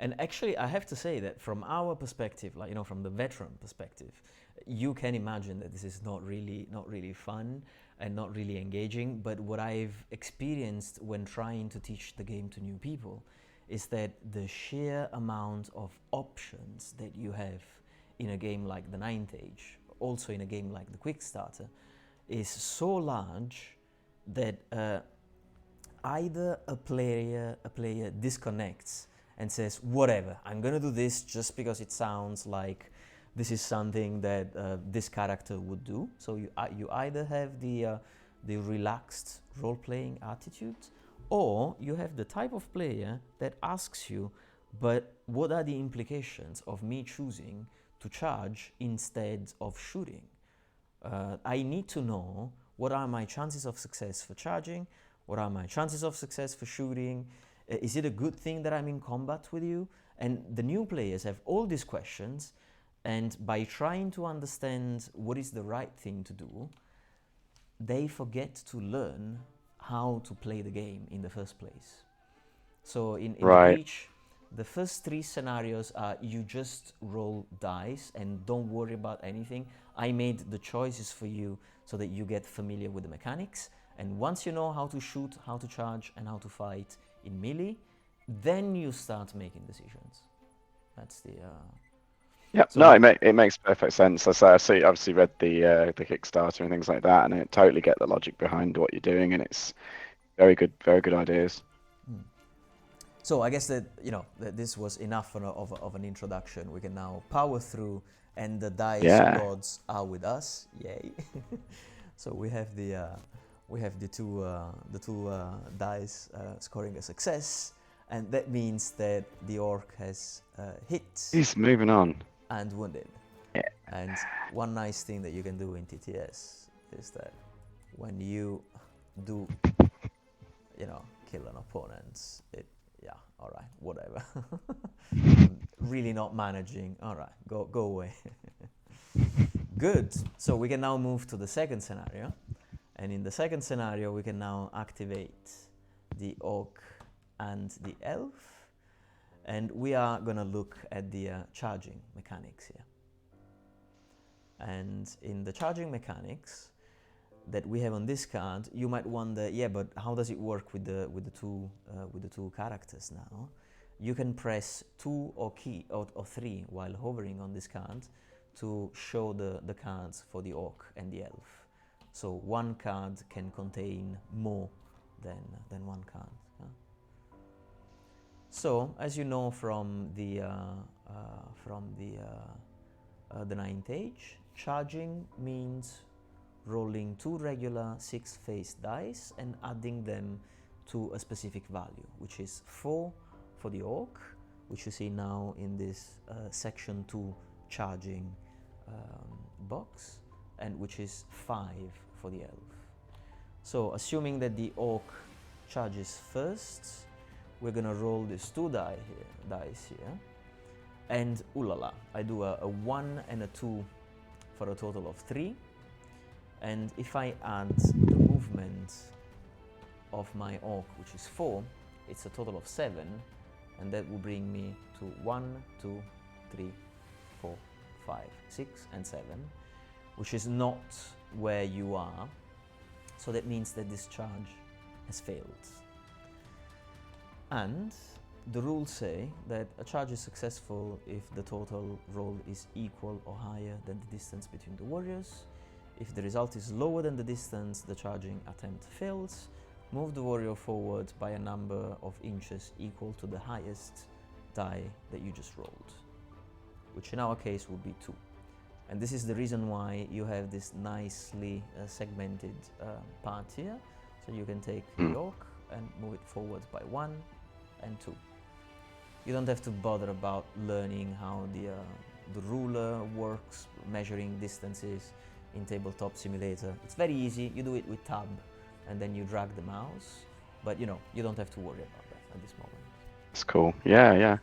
And actually, I have to say that from our perspective, like, from the veteran perspective, you can imagine that this is not really fun and not really engaging. But what I've experienced when trying to teach the game to new people is that the sheer amount of options that you have in a game like the 9th Age, also in a game like the Quick Starter, is so large that either a player disconnects and says, whatever, I'm gonna do this just because it sounds like this is something that this character would do. So you either have the relaxed role-playing attitude, or you have the type of player that asks you, but what are the implications of me choosing to charge instead of shooting? I need to know what are my chances of success for charging, what are my chances of success for shooting, is it a good thing that I'm in combat with you? And the new players have all these questions, and by trying to understand what is the right thing to do, they forget to learn how to play the game in the first place. So in the breach, the first 3 scenarios are you just roll dice and don't worry about anything. I made the choices for you so that you get familiar with the mechanics. And once you know how to shoot, how to charge, and how to fight in melee, then you start making decisions. That's the Yeah, So no, it makes perfect sense. I see, obviously read the Kickstarter and things like that, and I totally get the logic behind what you're doing, and it's very good ideas. So I guess that that this was enough of an introduction. We can now power through, and the dice Yeah, gods are with us. Yay! So we have the two dice scoring a success, and that means that the orc has hit he's moving on. and wounded. Yeah. And one nice thing that you can do in TTS is that when you do kill an opponent, all right, whatever. I'm really not managing. All right, go away. Good. So we can now move to the second scenario, and in the second scenario we can now activate the orc and the elf, and we are gonna look at the charging mechanics here. And in the charging mechanics that we have on this card, you might wonder, yeah, but how does it work with the two characters now? You can press 2 or 3 while hovering on this card to show the cards for the orc and the elf. So one card can contain more than one card. So as you know from the ninth age, charging means rolling 2 regular 6-faced dice and adding them to a specific value, which is 4 for the orc, which you see now in this section 2 charging box, and which is 5 for the elf. So assuming that the orc charges first, we're gonna roll these 2 dice here, and ooh la la, I do a 1 and a 2 for a total of 3. And if I add the movement of my orc, which is 4, it's a total of 7, and that will bring me to 1, 2, 3, 4, 5, 6, and 7, which is not where you are. So that means that this charge has failed. And the rules say that a charge is successful if the total roll is equal or higher than the distance between the warriors. If the result is lower than the distance, the charging attempt fails. Move the warrior forward by a number of inches equal to the highest die that you just rolled, which in our case would be 2. And this is the reason why you have this nicely segmented part here. So you can take the orc and move it forward by 1 and 2. You don't have to bother about learning how the ruler works, measuring distances in Tabletop Simulator. It's very easy. You do it with tab, and then you drag the mouse. But you don't have to worry about that at this moment. It's cool. Yeah.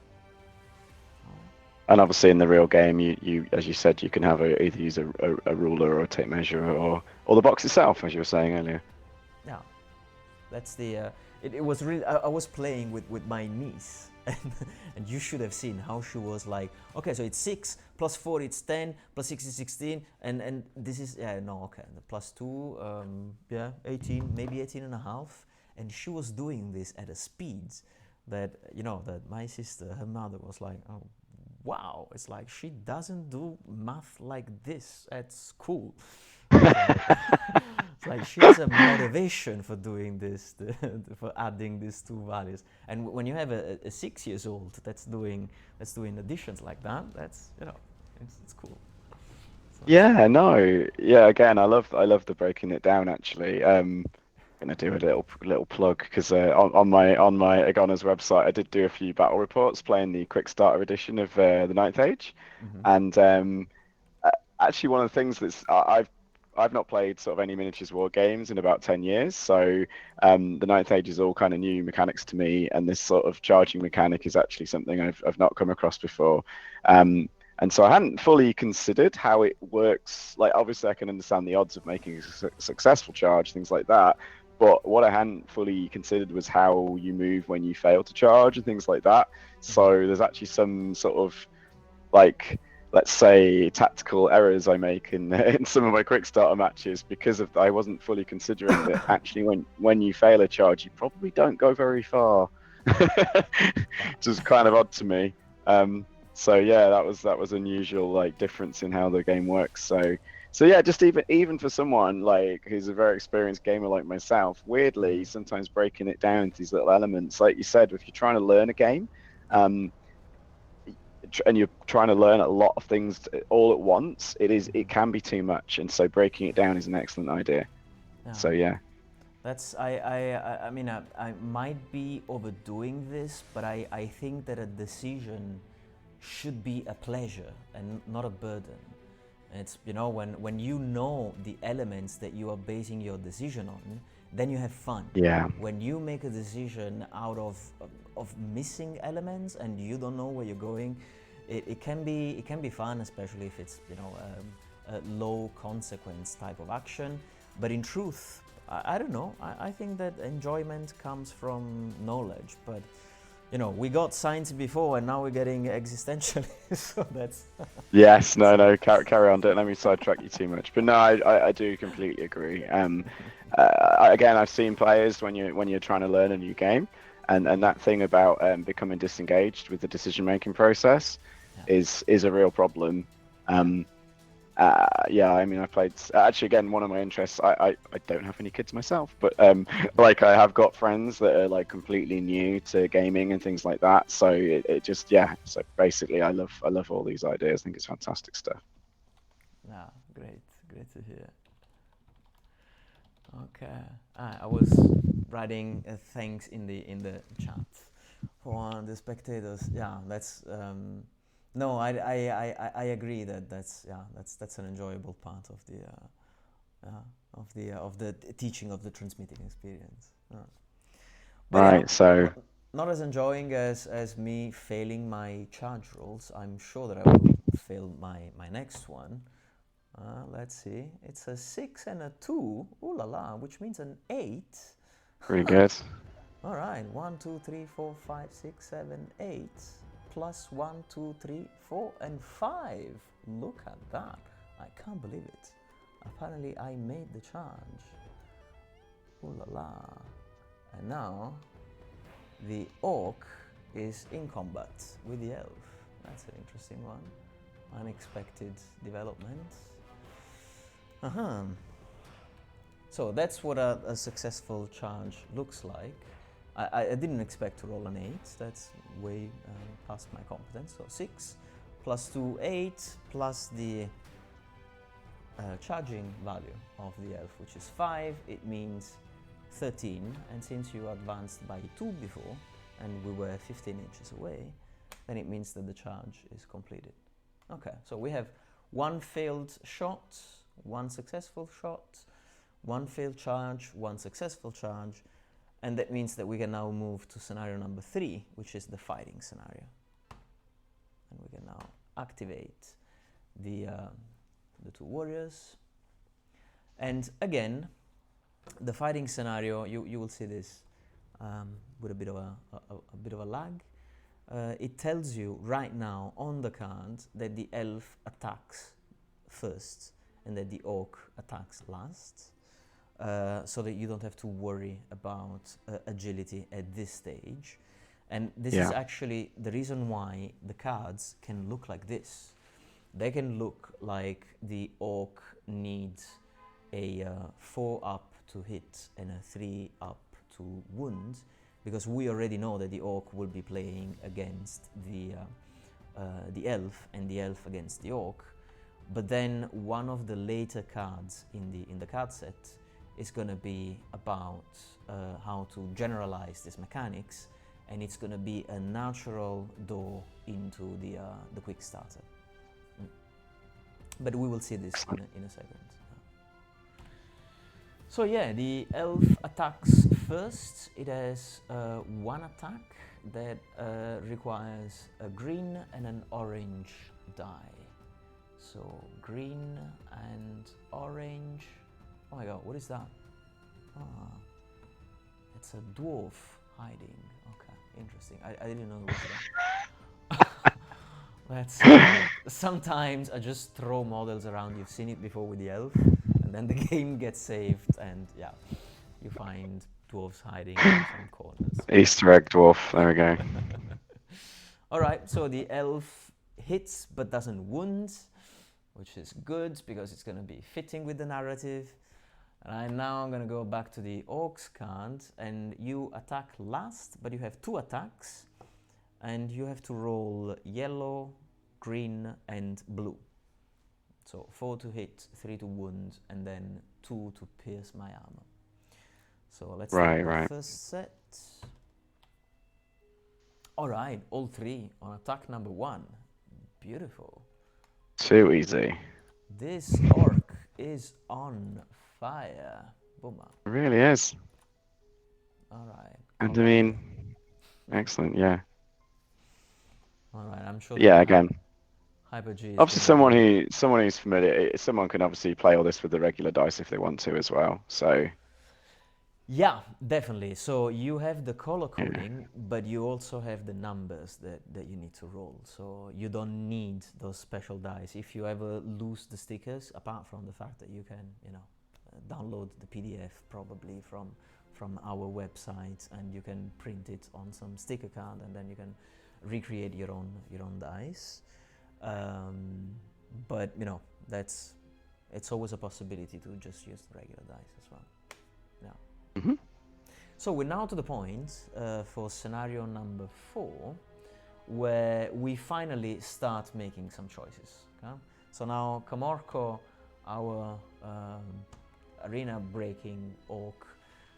And obviously in the real game, you as you said, you can have either use a ruler or a tape measure or the box itself, as you were saying earlier. Yeah, that's the. It was really. I was playing with my niece, and you should have seen how she was like. Okay, so it's 6 plus 4, it's 10 plus 6 is 16, and this is plus 2, 18, maybe 18 and a half, and she was doing this at a speed that that my sister, her mother, was like, oh. Wow, it's like she doesn't do math like this at school. It's like she has a motivation for doing this, for adding these 2 values. And when you have a 6-year-old that's doing additions like that, that's it's cool. So Yeah, no, yeah. Again, I love the breaking it down. Actually, gonna do a little plug because on my Agana's website, I did do a few battle reports playing the quick starter edition of the Ninth Age, and actually one of the things that's I've not played sort of any miniatures war games in about 10 years, so the Ninth Age is all kind of new mechanics to me, and this sort of charging mechanic is actually something I've not come across before. And so I hadn't fully considered how it works. Like, obviously I can understand the odds of making a successful charge, things like that. But what I hadn't fully considered was how you move when you fail to charge and things like that. So there's actually some sort of, like, let's say, tactical errors I make in some of my quick starter matches because of I wasn't fully considering that actually when you fail a charge, you probably don't go very far. Which is kind of odd to me. So yeah, that was unusual, like difference in how the game works. So yeah, just even for someone like who's a very experienced gamer like myself, weirdly, sometimes breaking it down to these little elements, like you said, if you're trying to learn a game, um, and you're trying to learn a lot of things all at once, it can be too much, and so breaking it down is an excellent idea. Yeah. So yeah. That's I mean I might be overdoing this, but I think that a decision should be a pleasure and not a burden. It's, you know, when you know the elements that you are basing your decision on, then you have fun. Yeah. When you make a decision out of missing elements and you don't know where you're going, it can be fun, especially if it's, you know, a low consequence type of action. But in truth, I don't know. I think that enjoyment comes from knowledge, but you know, we got science before, and now we're getting existentialist. So that's Yes, no, carry on. Don't let me sidetrack you too much. But no, I do completely agree. Again, I've seen players when you're trying to learn a new game, and that thing about becoming disengaged with the decision-making process is a real problem. Yeah, I mean, I played actually again one of my interests. I don't have any kids myself, but like I have got friends that are like completely new to gaming and things like that. So it just So basically, I love all these ideas. I think it's fantastic stuff. yeah, great to hear. Okay, I was writing thanks in the chat for the spectators. Yeah, that's no, I agree that that's an enjoyable part of the teaching, of the transmitting experience. But Right. So not as enjoying as me failing my charge rolls. I'm sure that I will fail my next one. Let's see. It's a 6 and a 2. Ooh la la, which means an 8. pretty good. All right. 1, 2, 3, 4, 5, 6, 7, 8. Plus 1, 2, 3, 4, and 5. Look at that. I can't believe it. Apparently, I made the charge. Ooh la la. And now, the orc is in combat with the elf. That's an interesting one. Unexpected development. So that's what a successful charge looks like. I didn't expect to roll an 8. That's way past my competence. So 6 plus 2, 8, plus the charging value of the elf, which is 5. It means 13. And since you advanced by 2 before, and we were 15 inches away, then it means that the charge is completed. Okay, so we have 1 failed shot, 1 successful shot, 1 failed charge, 1 successful charge, and that means that we can now move to scenario number 3, which is the fighting scenario. And we can now activate the 2 warriors. And again, the fighting scenario, you will see this with a bit of a lag. It tells you right now on the card that the elf attacks first and that the orc attacks last, so that you don't have to worry about agility at this stage. And this is actually the reason why the cards can look like this. They can look like the orc needs a 4 up to hit and a 3 up to wound, because we already know that the orc will be playing against the elf, and the elf against the orc. But then one of the later cards in the card set is going to be about how to generalize these mechanics, and it's going to be a natural door into the quick starter. But we will see this in a second. So yeah, the elf attacks first. It has 1 attack that requires a green and an orange die. So green and orange. Oh my god, what is that? It's a dwarf hiding. Okay, interesting. I didn't know it was that. That's sometimes I just throw models around. You've seen it before with the elf, and then the game gets saved, and yeah, you find dwarves hiding in some corners. Easter egg dwarf. There we go. All right, so the elf hits but doesn't wound, which is good because it's going to be fitting with the narrative. And now I'm going to go back to the orcs card, and you attack last, but you have 2 attacks, and you have to roll yellow, green, and blue. So 4 to hit, 3 to wound, and then 2 to pierce my armor. So let's take the first set. All right, all 3 on attack number 1. Beautiful. Too easy. This orc is on fire. Boomer. It really is. All right. And I mean, excellent, yeah. All right, I'm sure. Yeah, again. Hyper-G. Obviously, someone who's familiar. Someone can obviously play all this with the regular dice if they want to as well. So. Yeah, definitely. So you have the color coding, but you also have the numbers that you need to roll. So you don't need those special dice. If you ever lose the stickers, apart from the fact that you can, download the PDF probably from our website, and you can print it on some sticker card, and then you can recreate your own dice. But it's always a possibility to just use the regular dice as well. Yeah. Mm-hmm. So we're now to the point for scenario number 4, where we finally start making some choices. Okay? So now Kamorko, our arena breaking orc,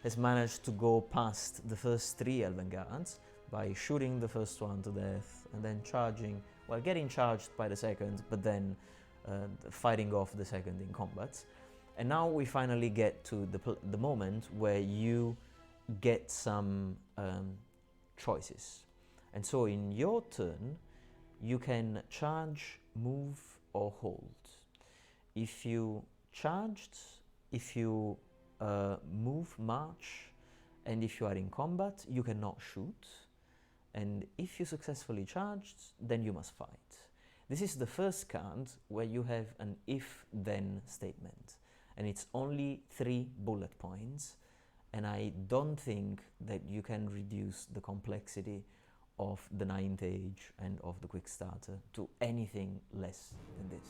has managed to go past the first 3 Elven Guards by shooting the first one to death, and then getting charged by the second, but then fighting off the second in combat. And now we finally get to the moment where you get some choices. And so in your turn, you can charge, move, or hold. If you charged, if you move, march, and if you are in combat, you cannot shoot. And if you successfully charged, then you must fight. This is the first card where you have an if-then statement. And it's only 3 bullet points, and I don't think that you can reduce the complexity of the 9th age and of the quick starter to anything less than this.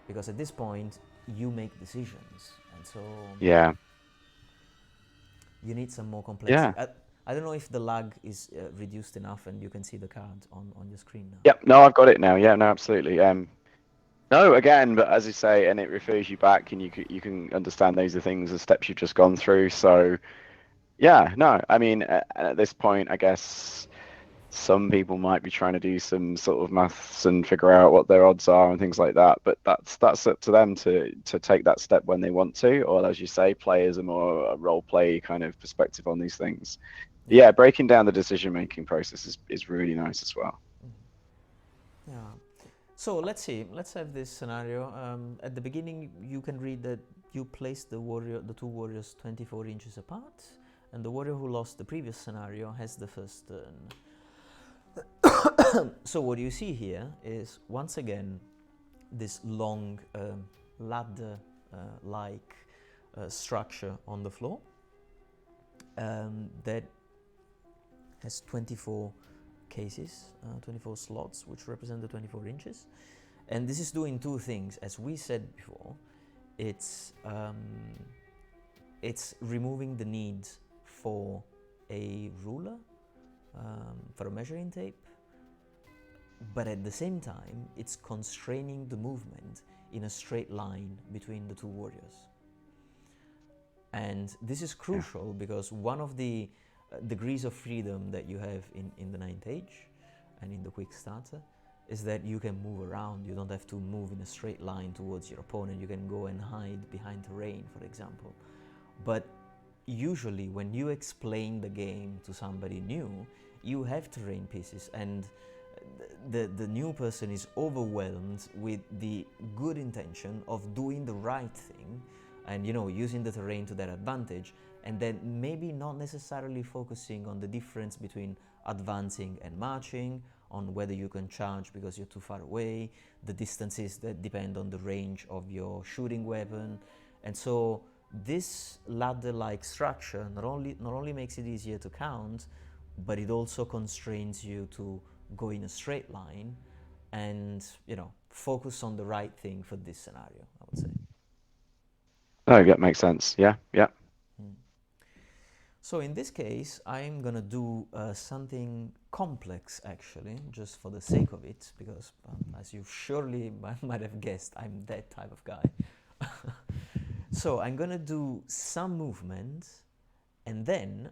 Because at this point, you make decisions, and so yeah, you need some more complexity. Yeah. I don't know if the lag is reduced enough and you can see the card on your screen now. Yep, no, I've got it now. Yeah, no, absolutely. No, again, but as you say, and it refers you back, and you can understand those are things, the steps you've just gone through. So, yeah, no, I mean, at this point, I guess some people might be trying to do some sort of maths and figure out what their odds are and things like that. But that's up to them to take that step when they want to, or as you say, play as a more role play kind of perspective on these things. Yeah, breaking down the decision making process is really nice as well. Yeah. So let's see. Let's have this scenario. At the beginning, you can read that you place the 2 warriors 24 inches apart, and the warrior who lost the previous scenario has the first turn. So what you see here is once again this long ladder-like structure on the floor that has 24 cases, 24 slots, which represent the 24 inches. And this is doing 2 things. As we said before, it's removing the need for a ruler, for a measuring tape, but at the same time, it's constraining the movement in a straight line between the 2 warriors. And this is crucial because one of the degrees of freedom that you have in the 9th age and in the quick starter is that you can move around. You don't have to move in a straight line towards your opponent. You can go and hide behind terrain, for example. But usually when you explain the game to somebody new, you have terrain pieces, and the new person is overwhelmed with the good intention of doing the right thing and using the terrain to their advantage, and then maybe not necessarily focusing on the difference between advancing and marching, on whether you can charge because you're too far away, the distances that depend on the range of your shooting weapon. And so this ladder-like structure not only makes it easier to count, but it also constrains you to go in a straight line, and, you know, focus on the right thing for this scenario, I would say. Oh, that makes sense. Yeah, yeah. So in this case, I'm gonna do something complex, actually, just for the sake of it, because as you surely might have guessed, I'm that type of guy. So I'm gonna do some movement, and then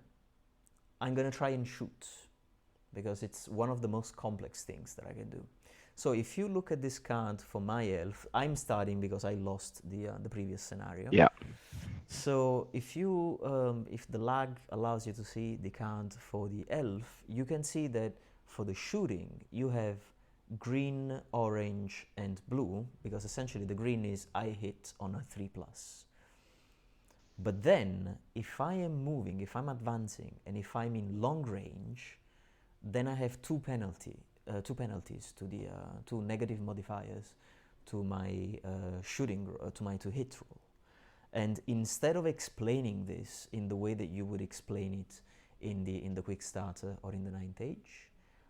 I'm gonna try and shoot, because it's one of the most complex things that I can do. So if you look at this card for my elf, I'm starting because I lost the previous scenario. Yeah. So if the lag allows you to see the card for the elf, you can see that for the shooting you have green, orange, and blue, because essentially the green is I hit on a 3+. But then if I am moving, if I'm advancing, and if I'm in long range, then I have two penalties to the two negative modifiers to my to my to hit roll. And instead of explaining this in the way that you would explain it in the quick starter or in the 9th age,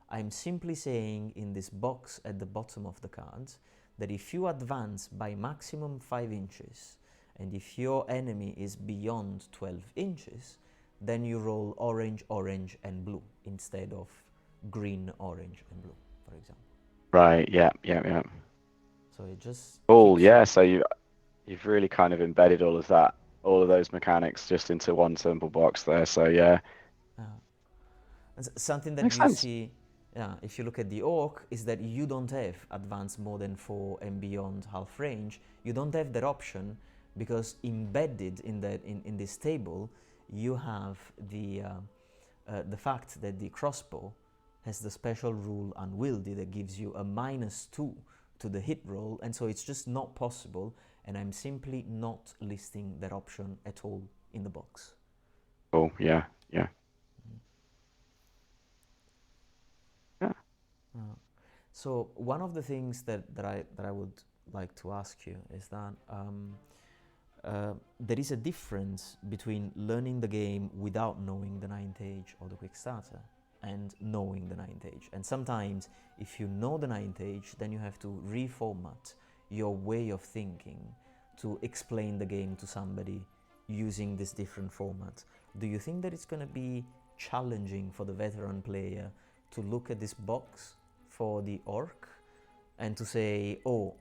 I'm simply saying in this box at the bottom of the cards that if you advance by maximum 5 inches and if your enemy is beyond 12 inches, then you roll orange, orange, and blue instead of green, orange, and blue, for example. Right. Yeah, yeah, yeah. So it just Cool. keeps you... Yeah. So you've really kind of embedded all of that, all of those mechanics just into one simple box there. So yeah, Something that makes you sense. see, if you look at the orc, is that you don't have advance more than 4 and beyond half range. You don't have that option because embedded in this table, you have the fact that the crossbow has the special rule unwieldy that gives you a -2 to the hit roll, and so it's just not possible, and I'm simply not listing that option at all in the box. Cool. Yeah, yeah, yeah. So one of the things that I would like to ask you is that there is a difference between learning the game without knowing the 9th age or the quick starter and knowing the 9th age. And sometimes if you know the 9th age, then you have to reformat your way of thinking to explain the game to somebody using this different format. Do you think that it's going to be challenging for the veteran player to look at this box for the orc and to say, oh,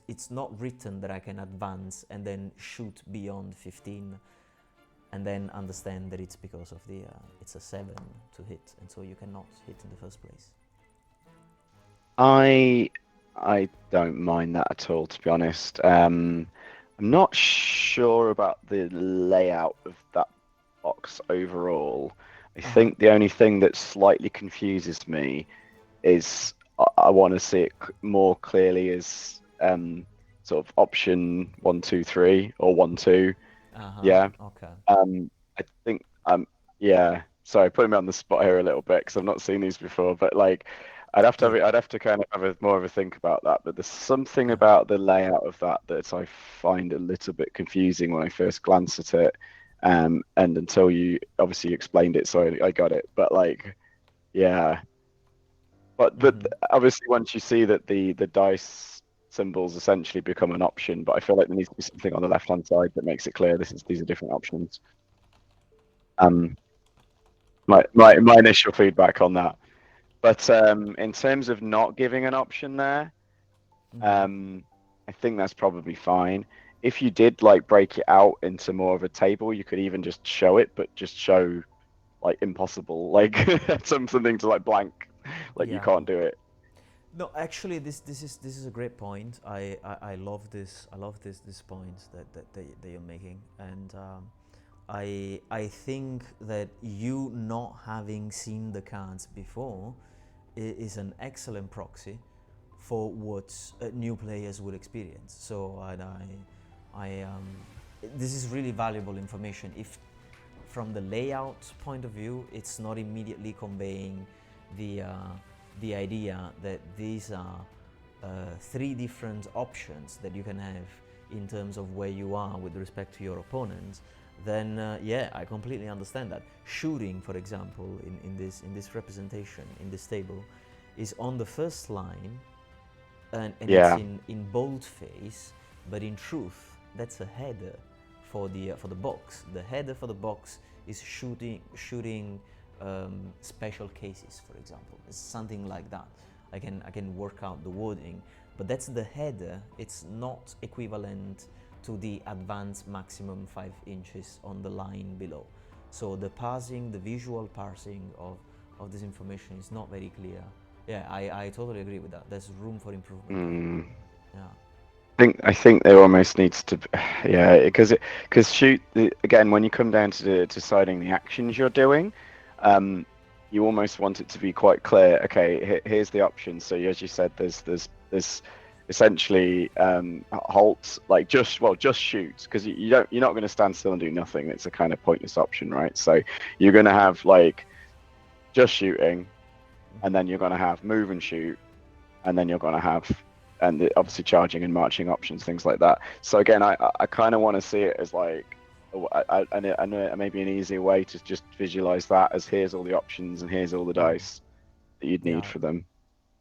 it's not written that I can advance and then shoot beyond 15, and then understand that it's because of the it's a 7 to hit, and so you cannot hit in the first place? I don't mind that at all, to be honest. I'm not sure about the layout of that box overall. I think the only thing that slightly confuses me is I want to see it more clearly as sort of option 1, 2, 3 or 1, 2. Yeah. Okay. I think yeah. Sorry, putting me on the spot here a little bit because I've not seen these before, but like I'd have to kind of have more of a think about that. But there's something about the layout of that I find a little bit confusing when I first glance at it. And until you obviously explained it, so I got it. But like, yeah. But obviously, once you see that the dice symbols essentially become an option, but I feel like there needs to be something on the left-hand side that makes it clear these are different options. My initial feedback on that. But in terms of not giving an option there, I think that's probably fine. If you did like break it out into more of a table, you could even just show it, but just show like impossible, like something to like blank, like you can't do it. No, actually, this is a great point. I love this. I love this point that you're making, and I think that you not having seen the cards before is an excellent proxy for what new players would experience. So this is really valuable information. If from the layout point of view, it's not immediately conveying the idea that these are 3 different options that you can have in terms of where you are with respect to your opponents, then yeah, I completely understand that. Shooting, for example, in this representation, in this table, is on the first line and Yeah. it's in boldface, but in truth, that's a header for the box. The header for the box is shooting special cases, for example. It's something like that. I can work out the wording, but that's the header. It's not equivalent to the advanced maximum 5 inches on the line below. So the parsing, the visual parsing of this information is not very clear. Yeah, I totally agree with that. There's room for improvement. Mm. Yeah. I think there almost needs to, yeah, because shoot again when you come down to deciding the actions you're doing, you almost want it to be quite clear. Okay, here's the options. So as you said, there's essentially halt, like just shoot, because you're not going to stand still and do nothing. It's a kind of pointless option, right? So you're going to have like just shooting, and then you're going to have move and shoot, and then you're going to have obviously charging and marching options, things like that. So again, I kind of want to see it as like, and maybe an easier way to just visualize that as here's all the options and here's all the dice that you'd need for them.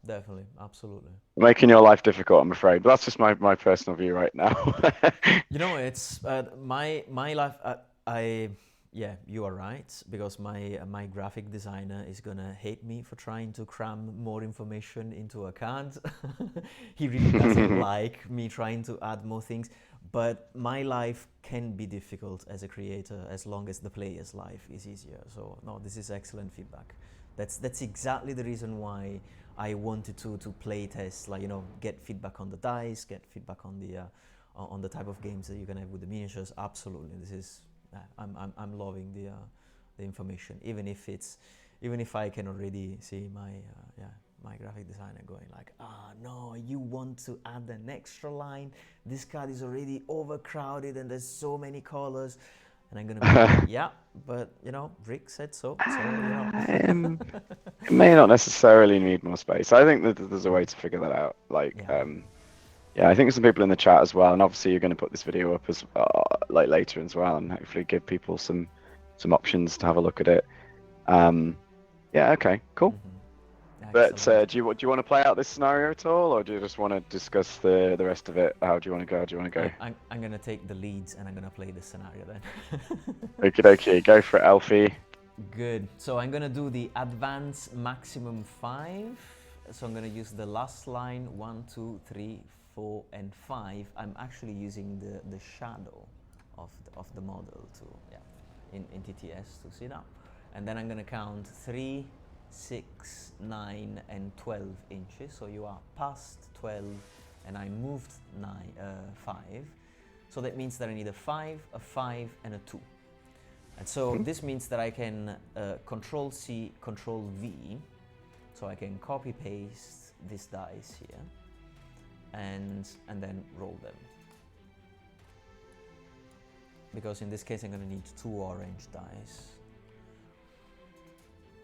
Definitely, absolutely. Making your life difficult, I'm afraid. But that's just my personal view right now. You know, it's my life. Yeah, you are right, because my graphic designer is gonna hate me for trying to cram more information into a card. He really doesn't like me trying to add more things. But my life can be difficult as a creator as long as the player's life is easier. So no, this is excellent feedback. That's exactly the reason why I wanted to play test, like, you know, get feedback on the dice, get feedback on the type of games that you can have with the miniatures. Absolutely, this is I'm loving the information, even if I can already see my graphic designer going like, no, you want to add an extra line, this card is already overcrowded and there's so many colors. And I'm gonna be like, yeah, but you know, Rick said so, so you know. It may not necessarily need more space. I think that there's a way to figure that out. Like, yeah, I think some people in the chat as well, and obviously you're going to put this video up as like later as well, and hopefully give people some options to have a look at it. Yeah, okay, cool. But do you want to play out this scenario at all, or do you just want to discuss the rest of it? How do you want to go? Do you want to go? I'm gonna take the leads and I'm gonna play the scenario then. Okie dokie, go for it, Alfie. Good. So I'm gonna do the advance maximum 5. So I'm gonna use the last line 1, 2, 3, 4, and 5. I'm actually using the shadow of the model in TTS to see that. And then I'm gonna count 3, 6, 9, and 12 inches. So you are past 12, and I moved 5. So that means that I need a 5, a 5, and a 2. And so this means that I can Control C, Control V. So I can copy paste these dice here, and then roll them. Because in this case I'm going to need 2 orange dice.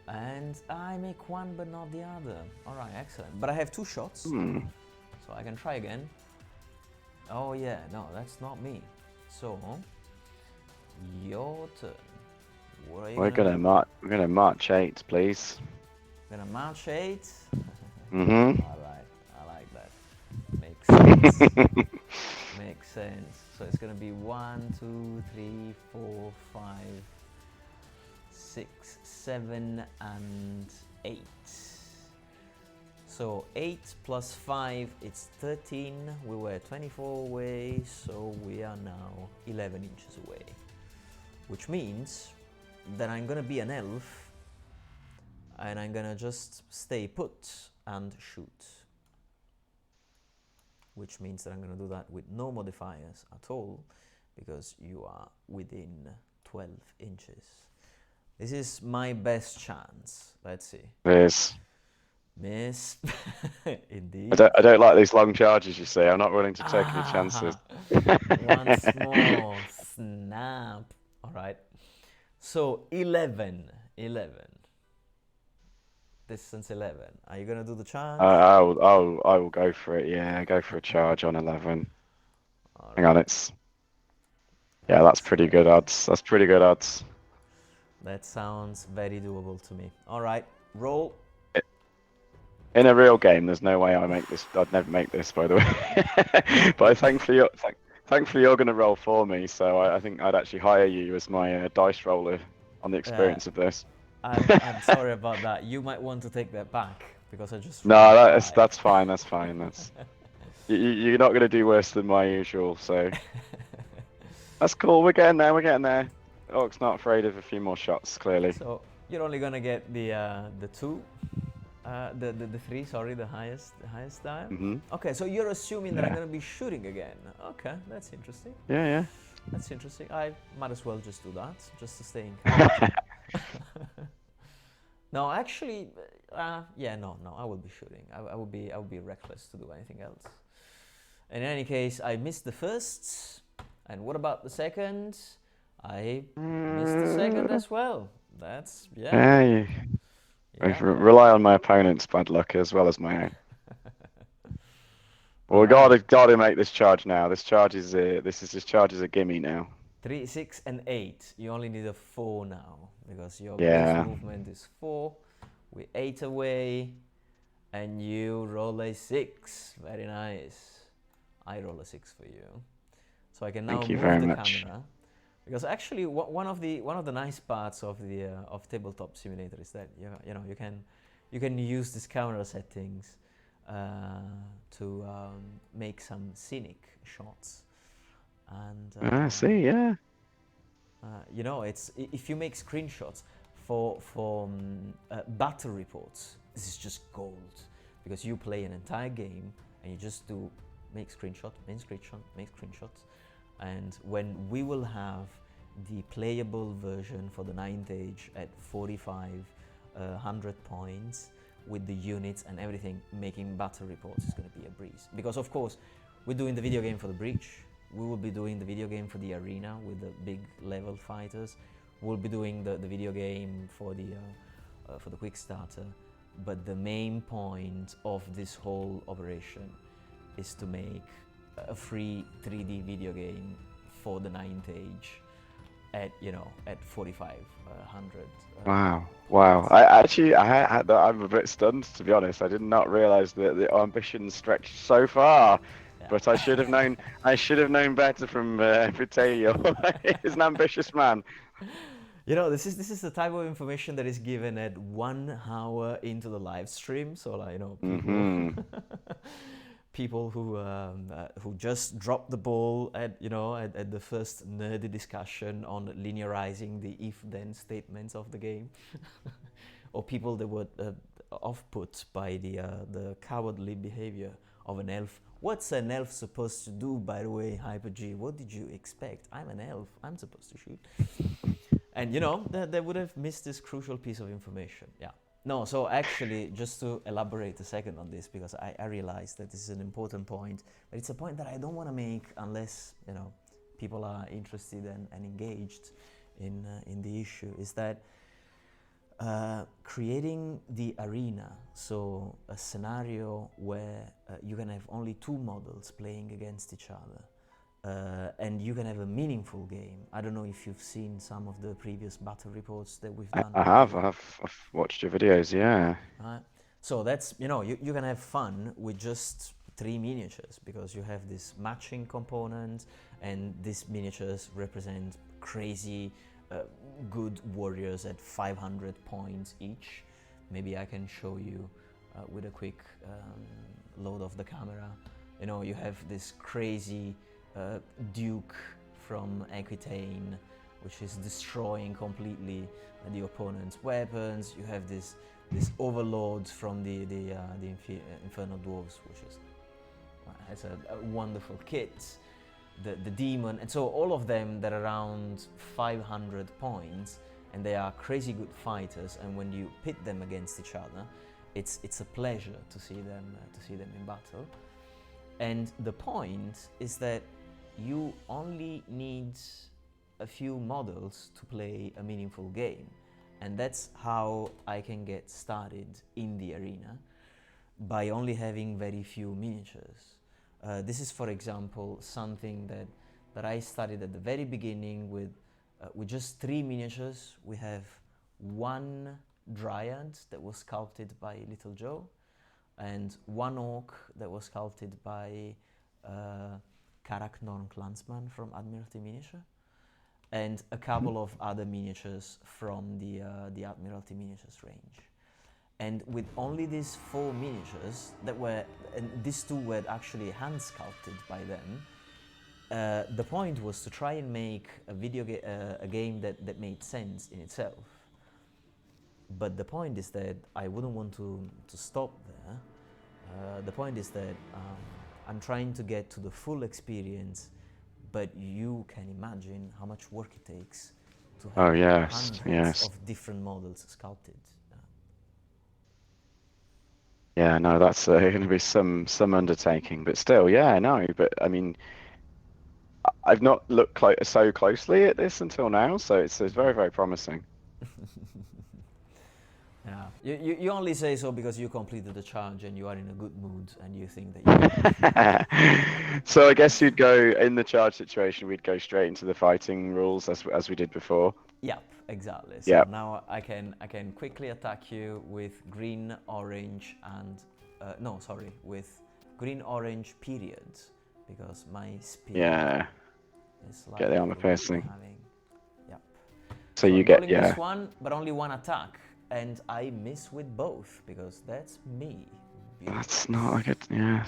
And I make one but not the other. Alright, excellent. But I have 2 shots, so I can try again. Oh yeah, no, that's not me. So, your turn. What are you We're gonna march 8, please. Gonna march 8? Mm-hmm. Alright, I like that. Makes sense. Makes sense. So it's gonna be 1, 2, 3, 4, 5, 6, 7, and 8. So 8 plus 5, it's 13. We were 24 away, so we are now 11 inches away. Which means that I'm gonna be an elf, and I'm gonna just stay put and shoot. Which means that I'm gonna do that with no modifiers at all, because you are within 12 inches. This is my best chance. Let's see. Miss. Indeed. I don't like these long charges, you see. I'm not willing to take any chances. Once more. Snap. All right. So 11. Distance 11. Are you gonna do the charge? I will go for it. Yeah, go for a charge on 11. Right. Hang on, yeah, that's pretty good odds. That's pretty good odds. That sounds very doable to me. All right, roll. In a real game, there's no way I make this. I'd never make this, by the way. But thankfully you're going to roll for me, so I think I'd actually hire you as my dice roller on the Uh, experience of this. I'm sorry about that. You might want to take that back because I just rolled No, a that's 5. that's fine. That's fine. That's you're not going to do worse than my usual, so that's cool. We're getting there. We're getting there. Orc's not afraid of a few more shots, clearly. So you're only gonna get the 2, the 3. Sorry, the highest die. Hmm. Okay, so you're assuming that I'm Yeah. gonna be shooting again. Okay, that's interesting. Yeah, That's interesting. I might as well just do that, just to stay in character. No, actually, yeah, no, I will be shooting. I would be reckless to do anything else. In any case, I missed the first, and what about the second? I missed the second as well. That's Hey, I yeah. rely on my opponent's bad luck as well as my own. Well, All we right. gotta make this charge now. This charge is this charge is a gimme now. 3, 6, and 8. You only need a 4 now because your base Yeah. movement is 4. We 8 away, and you roll a 6. Very nice. I roll a 6 for you, so I can now Thank you move very the much. camera. Because actually, one of the nice parts of the of Tabletop Simulator is that you can use these camera settings to make some scenic shots, and I see. Yeah. it's if you make screenshots for battle reports, this is just gold because you play an entire game and you just do make screenshot, make screenshot, make screenshots, and when we will have the playable version for the 9th age at 4,500 points with the units and everything, making battle reports is going to be a breeze. Because of course, we're doing the video game for the breach. We will be doing the video game for the arena with the big level fighters. We'll be doing the video game for the quick starter. But the main point of this whole operation is to make a free 3D video game for the 9th age at 4,500. Wow. Wow. Points. I'm a bit stunned, to be honest. I did not realize that the ambition stretched so far. Yeah. But I should have known. I should have known better from Vitelio. He's an ambitious man. This is the type of information that is given at 1 hour into the live stream. So people Hmm. people who just dropped the ball at the first nerdy discussion on linearizing the if-then statements of the game, or people that were off-put by the cowardly behavior of an elf. What's an elf supposed to do, by the way, Hyper G? What did you expect? I'm an elf. I'm supposed to shoot. And they would have missed this crucial piece of information. Yeah. No, so actually, just to elaborate a second on this, because I realize that this is an important point, but it's a point that I don't want to make unless people are interested and engaged in the issue, is that creating the arena, so a scenario where you can have only 2 models playing against each other, and you can have a meaningful game. I don't know if you've seen some of the previous battle reports that we've done. I've watched your videos. Yeah. Right. So that's you can have fun with just 3 miniatures because you have this matching component, and these miniatures represent crazy good warriors at 500 points each. Maybe I can show you with a quick load of the camera. You have this crazy Duke from Aquitaine, which is destroying completely the opponent's weapons. You have this Overlord from the Infernal Dwarves, which has a wonderful kit. The demon, and so all of them that are around 500 points, and they are crazy good fighters. And when you pit them against each other, it's a pleasure to see them in battle. And the point is that you only need a few models to play a meaningful game, and that's how I can get started in the arena, by only having very few miniatures. This is, for example, something that I started at the very beginning with just 3 miniatures. We have 1 Dryad that was sculpted by Little Joe. and one orc that was sculpted by Karak Norn Clansman from Admiralty Miniature, and a couple of other miniatures from the Admiralty Miniatures range. And with only these 4 miniatures that were, and these 2 were actually hand sculpted by them, the point was to try and make a game that made sense in itself. But the point is that I wouldn't want to stop there. The point is that I'm trying to get to the full experience, but you can imagine how much work it takes to have hundreds of different models sculpted. Yeah, no, that's going to be some undertaking, but still, yeah, no, but I mean, I've not looked so closely at this until now, so it's very, very promising. Yeah, you only say so because you completed the challenge and you are in a good mood and you think that you So I guess you'd go, in the charge situation, we'd go straight into the fighting rules as we did before. Yep, exactly. So now I can quickly attack you with green, orange, and with green, orange periods, because my speed is like get the armor piercing. Yep. So you get this one, but only one attack, and I miss with both because that's me. Beautiful. That's not a good. Yeah.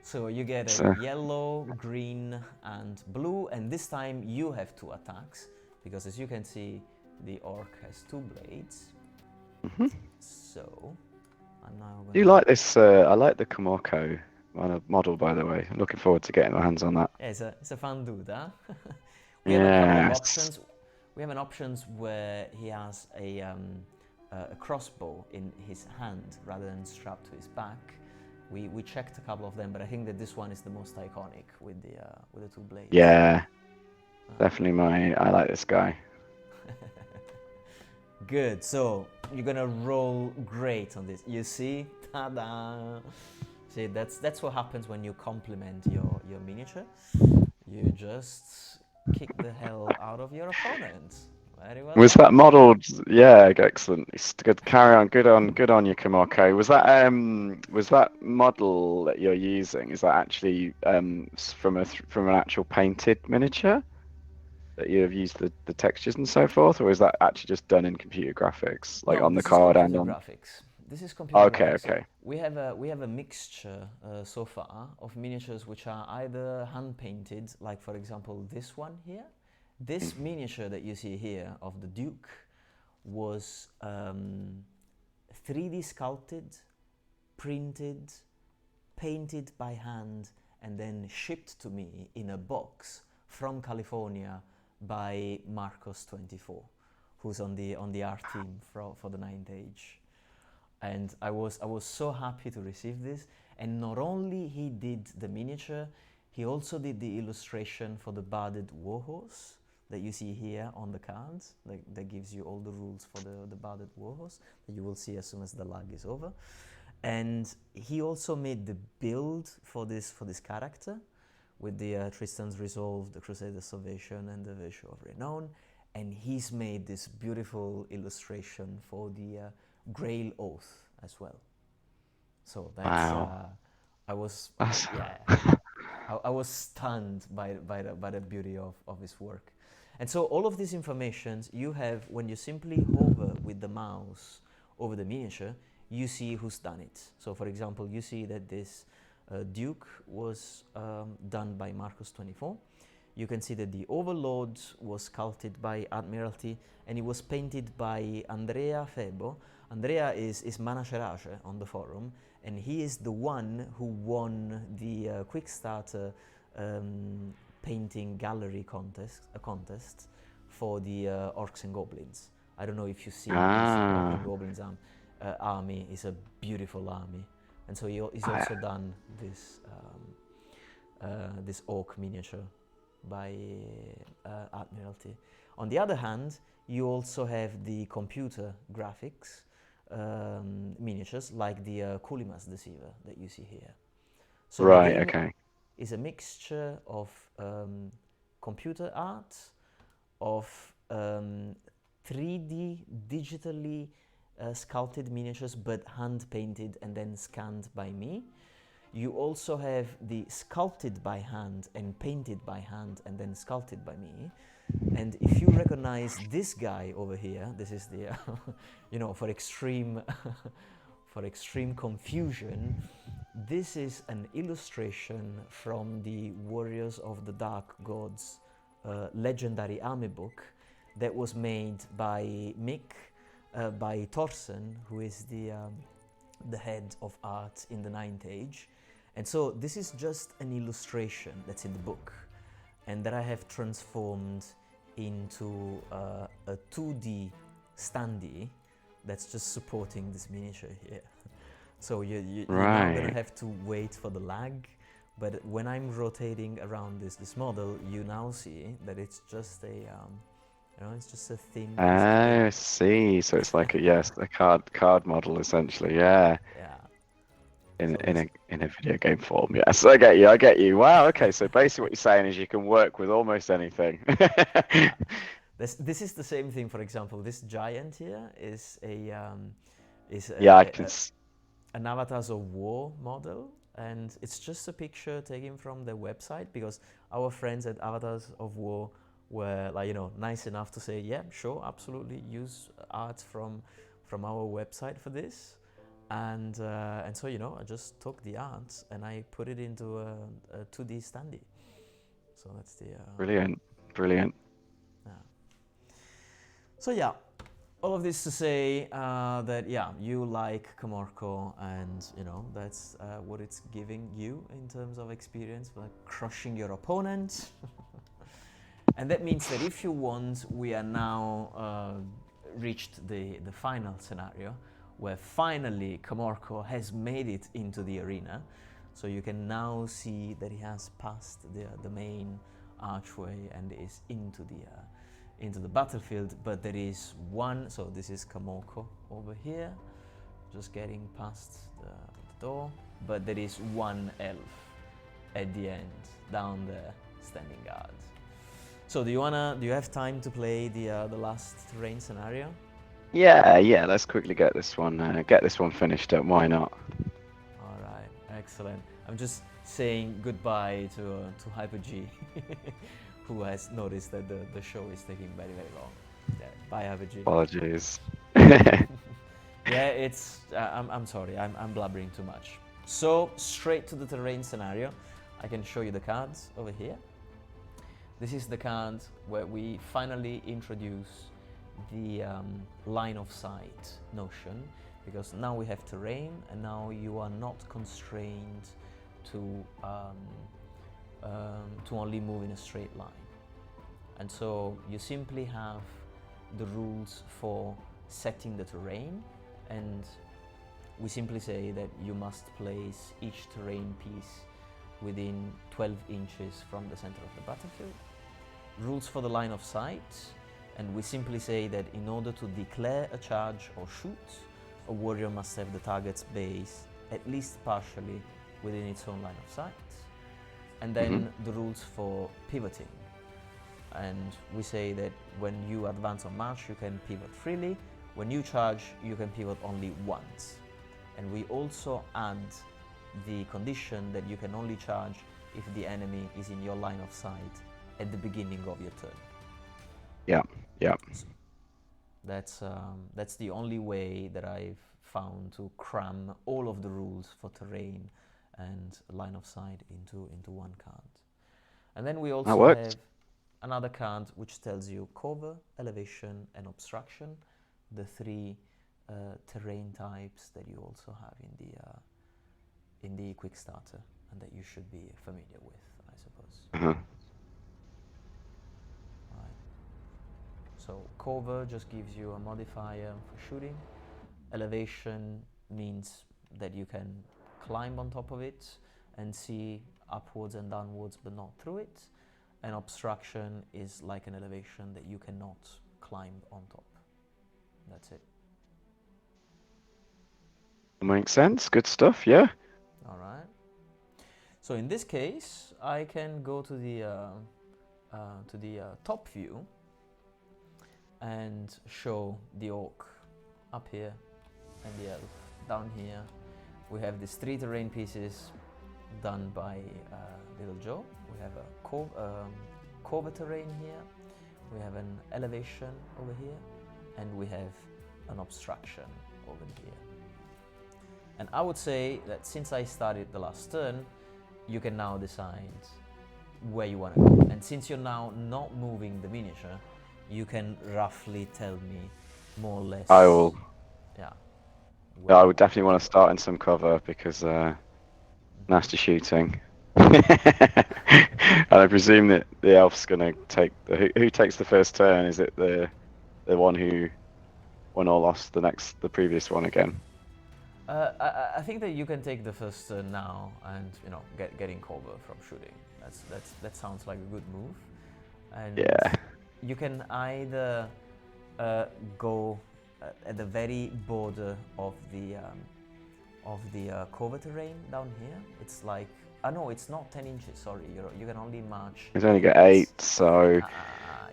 So you get a yellow, green, and blue, and this time you have 2 attacks, because as you can see, the orc has 2 blades. So, I'm now going. You like this? I like the Komoko model, by the way. I'm looking forward to getting my hands on that. Yeah, it's a fun dude, huh? We have a couple of options. We have an options where he has a crossbow in his hand rather than strapped to his back. We checked a couple of them, but I think that this one is the most iconic with the 2 blades. Yeah, definitely I like this guy. Good. So you're gonna roll great on this. You see, ta-da! See, that's what happens when you compliment your miniature. You just kick the hell out of your opponent. Very well. Was that modelled? Yeah, excellent. It's good. Carry on. Good on you, Komoko. Was that model that you're using? Is that actually from an actual painted miniature that you have used the textures and so forth, or is that actually just done in computer graphics, like on the card and on graphics? This is computer graphics. Okay. We have a mixture so far of miniatures which are either hand painted, like for example this one here. This miniature that you see here of the Duke was 3D sculpted, printed, painted by hand, and then shipped to me in a box from California by Marcos24, who's on the art team for the 9th Age. And I was so happy to receive this. And not only he did the miniature, he also did the illustration for the Barded Warhorse that you see here on the cards. That gives you all the rules for the Barded Warhorse that you will see as soon as the lag is over. And he also made the build for this character with the Tristan's Resolve, the Crusader's Salvation, and the Virtue of Renown. And he's made this beautiful illustration for the Grail Oath as well. So that's I was stunned by the beauty of his work. And so all of these informations you have when you simply hover with the mouse over the miniature, you see who's done it. So for example, you see that this Duke was done by Marcos24. You can see that the Overlord was sculpted by Admiralty, and it was painted by Andrea Febo. Andrea is Manacerace on the forum, and he is the one who won the Quickstarter painting gallery contest for the Orcs and Goblins. I don't know if you see this Orcs and Goblins army. Is a beautiful army, and so he's also done this this orc miniature by Admiralty. On the other hand, you also have the computer graphics miniatures, like the Kulimas Deceiver that you see here. So right, okay. Is a mixture of computer art, of 3D digitally sculpted miniatures, but hand painted and then scanned by me. You also have the sculpted by hand and painted by hand and then sculpted by me. And if you recognize this guy over here, this is the, you know, for extreme, for extreme confusion, this is an illustration from the Warriors of the Dark Gods legendary army book that was made by Mick, by Thorsen, who is the head of art in the Ninth Age. And so this is just an illustration that's in the book and that I have transformed into a 2D standee that's just supporting this miniature here. So you're now going to have to wait for the lag, but when I'm rotating around this model, you now see that it's just a, you know, it's just a thin. I see. So it's like a card model essentially. Yeah. Yeah. In a video game form. Yes, I get you. Wow. Okay. So basically, what you're saying is you can work with almost anything. This is the same thing. For example, this giant here is an Avatars of War model, and it's just a picture taken from their website because our friends at Avatars of War were, like, you know, nice enough to say, yeah, sure, absolutely, use art from our website for this. And so, you know, I just took the art and I put it into a 2D standee. So that's the brilliant. Yeah. So yeah, all of this to say that yeah, you like Kamorko, and you know that's what it's giving you in terms of experience, like crushing your opponent. And that means that if you want, we are now reached the final scenario, where finally Kamorko has made it into the arena. So you can now see that he has passed the main archway and is into the battlefield. But there is one, so this is Kamorko over here, just getting past the door. But there is one elf at the end, down there, standing guard. So do you have time to play the last terrain scenario? Yeah. Let's quickly get this one finished up. Why not? All right, excellent. I'm just saying goodbye to Hyper G, who has noticed that the show is taking very, very long. Yeah, bye, Hyper G. Apologies. Yeah, it's. I'm sorry. I'm blabbering too much. So straight to the terrain scenario. I can show you the cards over here. This is the card where we finally introduce the line of sight notion, because now we have terrain and now you are not constrained to only move in a straight line. And so you simply have the rules for setting the terrain, and we simply say that you must place each terrain piece within 12 inches from the center of the battlefield. Rules for the line of sight, and we simply say that in order to declare a charge or shoot, a warrior must have the target's base at least partially within its own line of sight. And then the rules for pivoting, and we say that when you advance on march you can pivot freely, when you charge you can pivot only once. And we also add the condition that you can only charge if the enemy is in your line of sight at the beginning of your turn. Yeah. So that's the only way that I've found to cram all of the rules for terrain and line of sight into one card. And then we also have another card which tells you cover, elevation, and obstruction, the three terrain types that you also have in the quick starter, and that you should be familiar with, I suppose. So cover just gives you a modifier for shooting. Elevation means that you can climb on top of it and see upwards and downwards but not through it. And obstruction is like an elevation that you cannot climb on top. That's it. Makes sense. Good stuff, yeah. All right. So in this case, I can go to the top view and show the orc up here and the elf. Down here we have these 3 terrain pieces done by Little Joe. We have a cover terrain here, we have an elevation over here, and we have an obstruction over here. And I would say that since I started the last turn, you can now decide where you want to go. And since you're now not moving the miniature, you can roughly tell me more or less. I will. Yeah. I would definitely want to start in some cover because nasty shooting. And I presume that the elf's gonna take who takes the first turn? Is it the one who won or lost the previous one again? I think that you can take the first turn now and get in cover from shooting. That sounds like a good move. And yeah, you can either go at the very border of the cover terrain down here. It's like no, it's not 10 inches. Sorry, you can only march. it's only got 8, so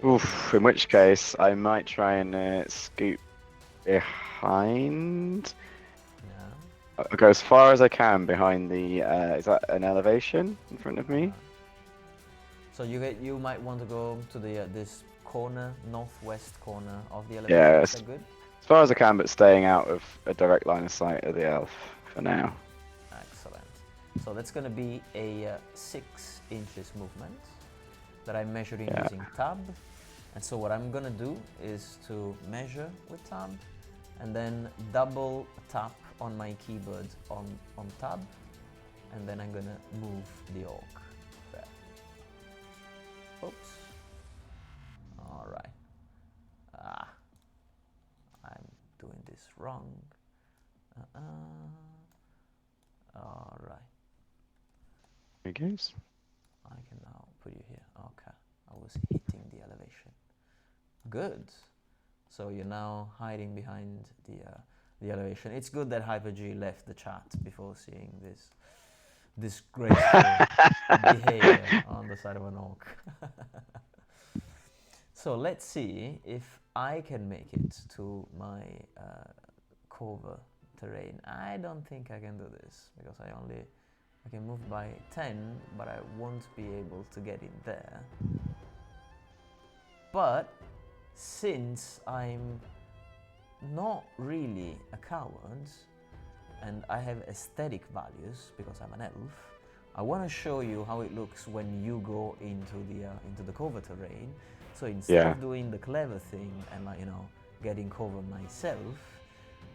oof. In which case, I might try and scoot behind. Yeah. I'll go as far as I can behind the. Is that an elevation in front of me? So you might want to go to the this corner, northwest corner of the elevation. Yeah, Is that good? as far as I can, but staying out of a direct line of sight of the elf for now. Excellent. So that's going to be a 6 inches movement that I'm measuring using tab. And so what I'm going to do is to measure with tab and then double tap on my keyboard on tab, and then I'm going to move the orc there. Oops. All right. I'm doing this wrong. All right. There he goes. I can now put you here. Okay. I was hitting the elevation. Good. So you're now hiding behind the elevation. It's good that Hyper-G left the chat before seeing this disgraceful behavior on the side of an orc. So let's see if I can make it to my cover terrain. I don't think I can do this because I can move by 10, but I won't be able to get in there. But since I'm not really a coward and I have aesthetic values because I'm an elf, I want to show you how it looks when you go into the cover terrain. So instead of doing the clever thing and getting cover myself,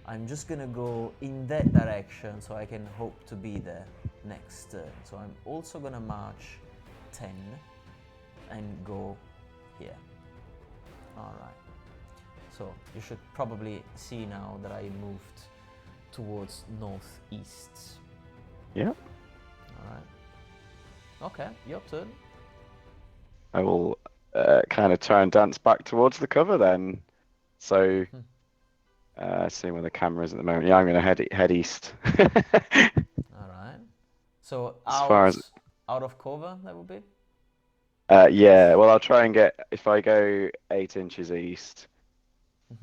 I'm just gonna go in that direction so I can hope to be there next turn. So I'm also gonna march 10 and go here. All right. So you should probably see now that I moved towards northeast. Yeah. All right. Okay, your turn. I will kind of try and dance back towards the cover then. So, seeing where the camera is at the moment. Yeah, I'm going to head east. All right. So out of cover, that would be? Yeah, well, I'll try and if I go 8 inches east,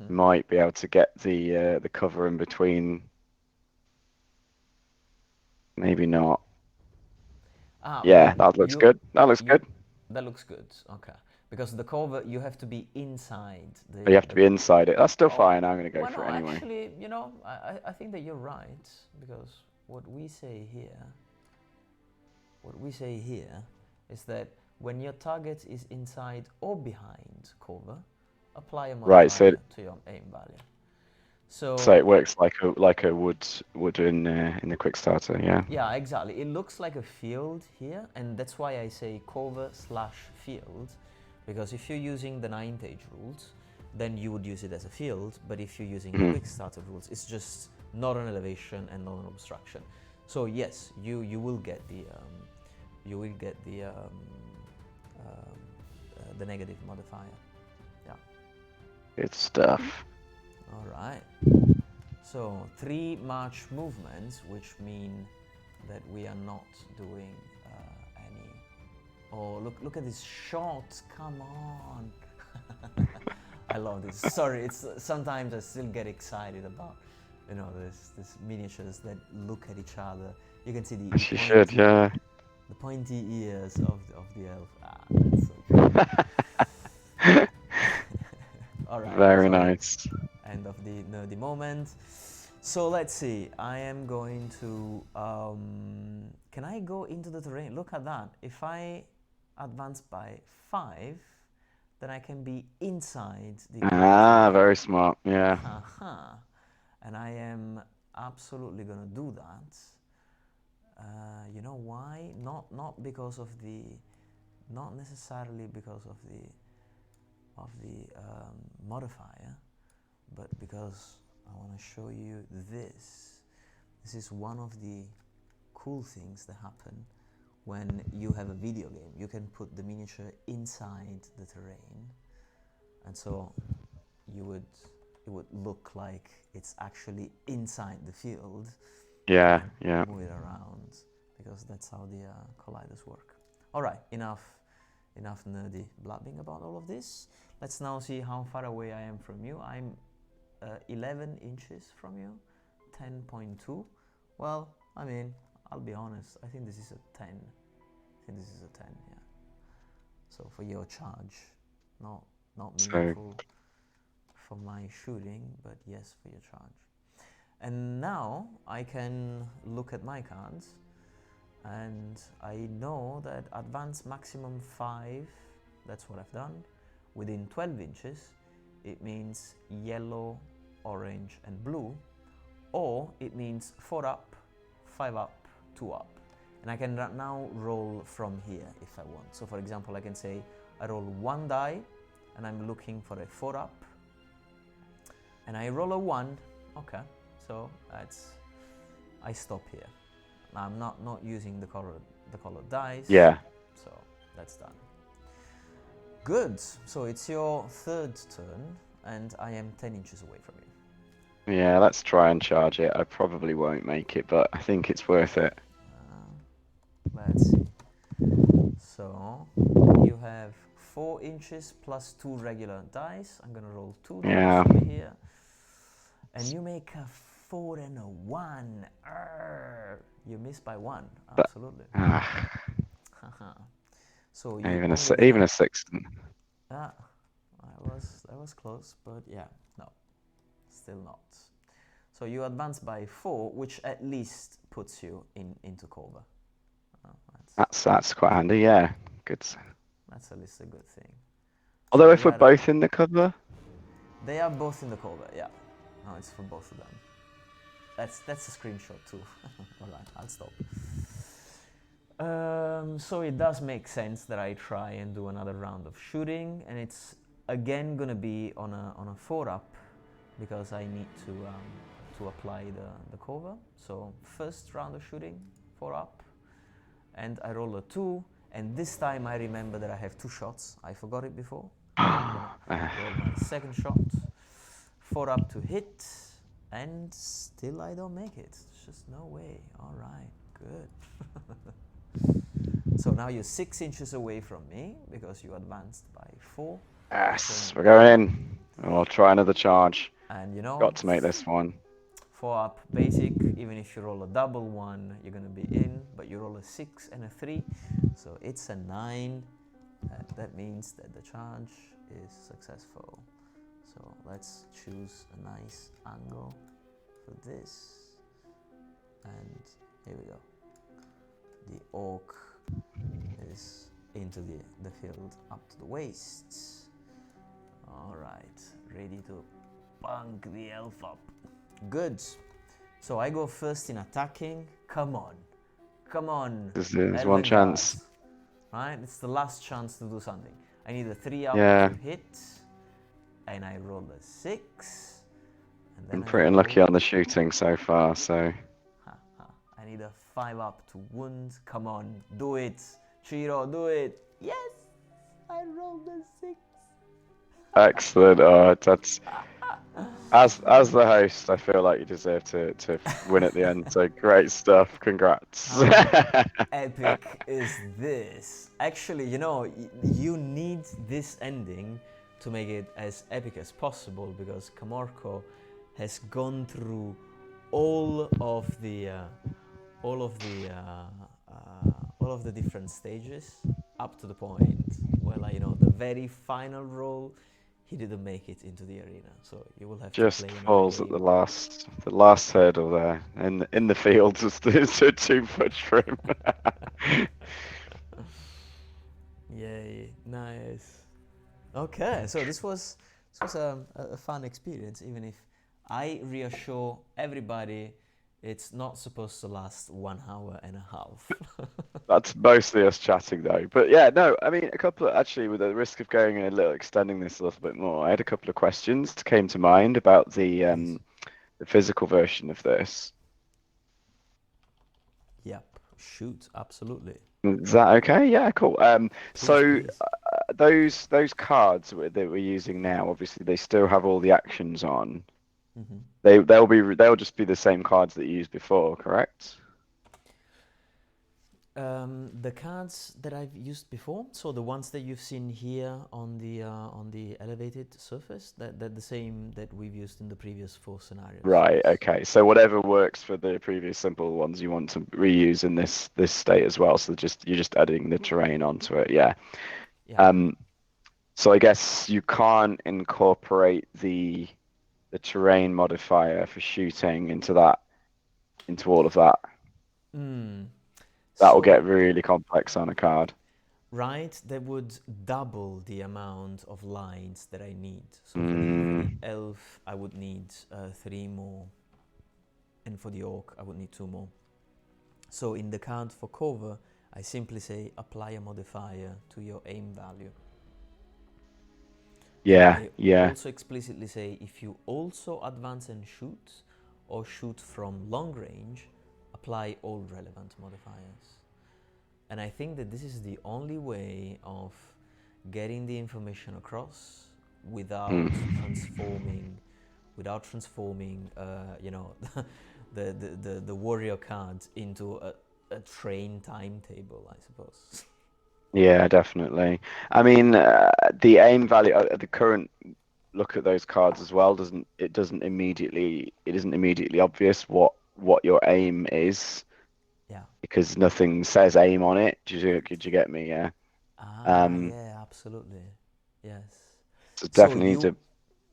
might be able to get the cover in between. Maybe not. Yeah, that looks good. That looks good. That looks good. Okay. Because the cover, you have to be inside. You have to be inside it. That's still fine. I'm going to go for it anyway. Actually, I think that you're right, because what we say here is that when your target is inside or behind cover, apply a modifier to your aim value. So it works like a wood in the quick starter, yeah. Yeah, exactly. It looks like a field here, and that's why I say cover/field, because if you're using the 9-page rules, then you would use it as a field. But if you're using the quick starter rules, it's just not an elevation and not an obstruction. So yes, you will get the negative modifier. Yeah. Good stuff. All right. So 3 march movements, which mean that we are not doing any. Oh, look at this shot! Come on! I love this. Sorry, it's sometimes I still get excited about you know, this miniatures that look at each other. You can see the She should, yeah. the pointy ears of the elf. Ah, that's so cool. All right. Very So nice. end of the nerdy moment. So let's see. I am going to. Can I go into the terrain? Look at that. If I advance by 5, then I can be inside the. Ah, very smart. Yeah. And I am absolutely gonna do that. You know why? Not because of the, not necessarily because of the modifier, but because I want to show you this. This is one of the cool things that happen when you have a video game. You can put the miniature inside the terrain, and so it would look like it's actually inside the field. Yeah, yeah. Move it around, because that's how the colliders work. All right, enough nerdy blabbing about all of this. Let's now see how far away I am from you. I'm 11 inches from you, 10.2. Well, I mean, I'll be honest, I think this is a 10. I think this is a 10, yeah. So for your charge, not meaningful for my shooting, but yes, for your charge. And now I can look at my cards, and I know that advance maximum 5, that's what I've done, within 12 inches, it means yellow, orange and blue, or it means 4 up, 5 up, 2 up. And I can now roll from here if I want. So for example, I can say I roll 1 die and I'm looking for a 4 up, and I roll a 1, okay, so I stop here. I'm not using the colored dice. Yeah. So that's done. Good. So it's your 3rd turn, and I am 10 inches away from you. Yeah, let's try and charge it. I probably won't make it, but I think it's worth it. Let's see. So you have 4 inches plus 2 regular dice. I'm gonna roll 2 dice over here, and you make a 4 and a 1. Arr! You miss by 1. Absolutely. So you even a 6. I was close, but yeah, no, still not. So you advance by 4, which at least puts you into cover. That's quite handy, yeah. Good. That's at least a good thing. Although if we're both in the cover, they are both in the cover. Yeah, no, it's for both of them. That's a screenshot too. All right, I'll stop. So it does make sense that I try and do another round of shooting, and it's again gonna be on a 4 up, because I need to apply the cover. So first round of shooting, 4 up, and I roll a 2, and this time I remember that I have 2 shots. I forgot it before. Roll my 2nd shot, 4 up to hit, and still I don't make it. It's just no way. All right, good. So now you're 6 inches away from me because you advanced by 4. Yes, we're going in. I'll try another charge. And you know, got to make this one. 4 up basic, even if you roll a double 1, you're going to be in, but you roll a 6 and a 3, so it's a 9. That means that the charge is successful. So let's choose a nice angle for this, and here we go. The orc is into the field up to the waist. All right, ready to punk the elf up. Good. So I go first in attacking. Come on. There's one chance. Right, it's the last chance to do something. I need a 3 up to hit, and I roll a 6. And then I'm pretty unlucky on the shooting so far, so. I need a 5 up to wound. Come on, do it. Chiro, do it. Yes, I rolled a 6. Excellent. Oh, that's as the host, I feel like you deserve to win at the end. So great stuff. Congrats. How epic is this? Actually, you know, you need this ending to make it as epic as possible, because Kamorko has gone through all of the all of the all of the different stages up to the point where, like, the very final roll, he didn't make it into the arena. So you will have to Just play another falls at game. the last hurdle there, in the field. Just too much for him. Yay, nice. Okay, so this was a fun experience, even if I reassure everybody it's not supposed to last 1 hour and a half. That's mostly us chatting though. But yeah, no, I mean, a couple of, actually, with the risk of going a little, extending this a little bit more, I had a couple of questions that came to mind about Please. the physical version of this. Yep, shoot, absolutely. Is that okay? Yeah, cool. So Please. those cards that we're using now, obviously they still have all the actions on. Mm-hmm. They'll just be the same cards that you used before, correct? The cards that I've used before, so the ones that you've seen here on the elevated surface, they're the same that we've used in the previous 4 scenarios. Right. Okay. So whatever works for the previous simple ones, you want to reuse in this state as well. So you're just adding the terrain onto it. Yeah. Yeah. So I guess you can't incorporate the terrain modifier for shooting into all of that. That will get really complex on a card. Right, that would double the amount of lines that I need. So for the elf, I would need 3 more, and for the orc, I would need 2 more. So in the card for cover, I simply say apply a modifier to your aim value. Yeah, I yeah. also explicitly say if you also advance and shoot, or shoot from long range, apply all relevant modifiers. And I think that this is the only way of getting the information across without transforming, the warrior cards into a train timetable, I suppose. Yeah, definitely. I mean, the aim value, the current look at those cards as well isn't immediately obvious what your aim is. Yeah. Because nothing says aim on it. Did you get me? Yeah. Yeah, absolutely. Yes. So So definitely need to.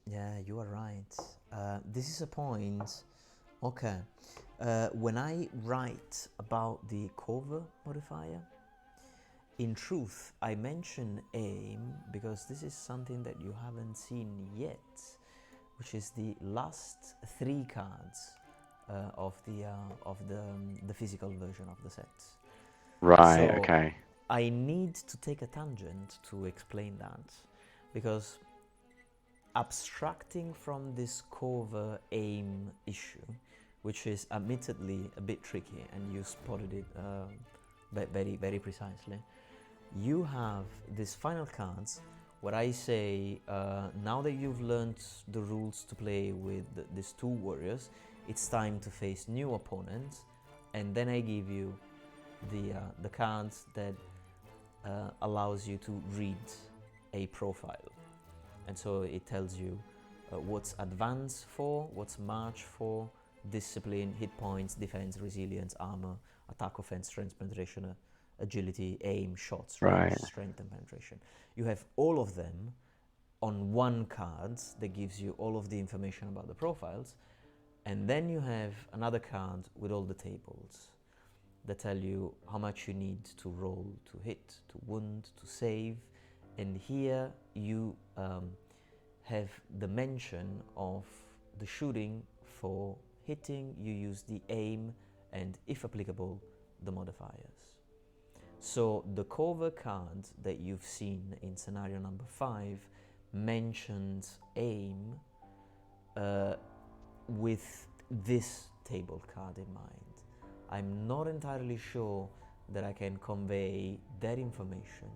yeah, you are right. This is a point. Okay. When I write about the cover modifier, in truth, I mention aim because this is something that you haven't seen yet, which is the last 3 cards of the physical version of the set. Right. So Okay. I need to take a tangent to explain that, because abstracting from this cover aim issue, which is admittedly a bit tricky, and you spotted it very, very precisely, you have these final cards where I say, now that you've learned the rules to play with these 2 warriors, it's time to face new opponents, and then I give you the cards that allows you to read a profile. And so it tells you what's advance for, what's march for, discipline, hit points, defense, resilience, armor, attack, offense, strength, penetration, agility, aim, shots, range, Right. strength, and penetration. You have all of them on one card that gives you all of the information about the profiles, and then you have another card with all the tables that tell you how much you need to roll to hit, to wound, to save, and here you have the mention of the shooting. For hitting, you use the aim, and if applicable, the modifiers. So the cover card that you've seen in scenario number 5 mentions aim with this table card in mind. I'm not entirely sure that I can convey that information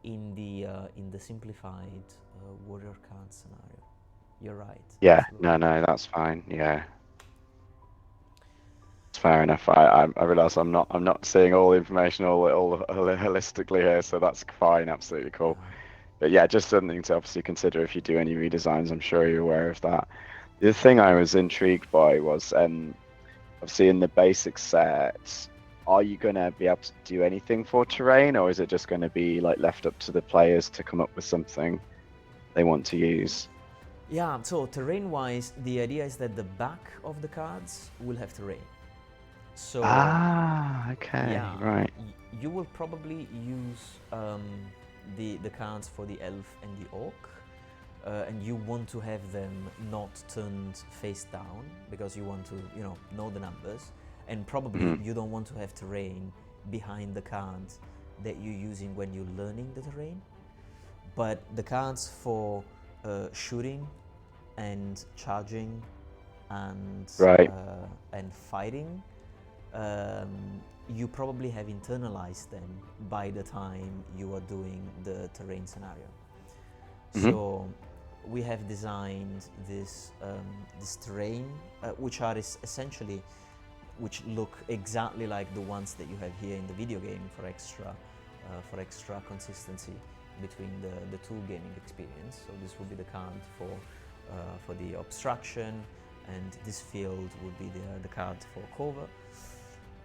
in the simplified warrior card scenario. You're right. Yeah. Absolutely. No, that's fine. Yeah. It's fair enough. I realize I'm not seeing all the information all holistically here, so that's fine. Absolutely cool. But yeah, just something to obviously consider if you do any redesigns. I'm sure you're aware of that. The thing I was intrigued by was obviously in the basic set, are you going to be able to do anything for terrain, or is it just going to be like left up to the players to come up with something they want to use? Yeah, so terrain-wise, the idea is that the back of the cards will have terrain. So Okay, yeah, right. you will probably use the cards for the elf and the orc, and you want to have them not turned face down because you want to, know the numbers, and probably you don't want to have terrain behind the cards that you're using when you're learning the terrain. But the cards for shooting and charging and Right. and fighting, you probably have internalized them by the time you are doing the terrain scenario. So we have designed this terrain, which are essentially, which look exactly like the ones that you have here in the video game for extra consistency between the two gaming experience. So this will be the card for the obstruction, and this field will be the card for cover,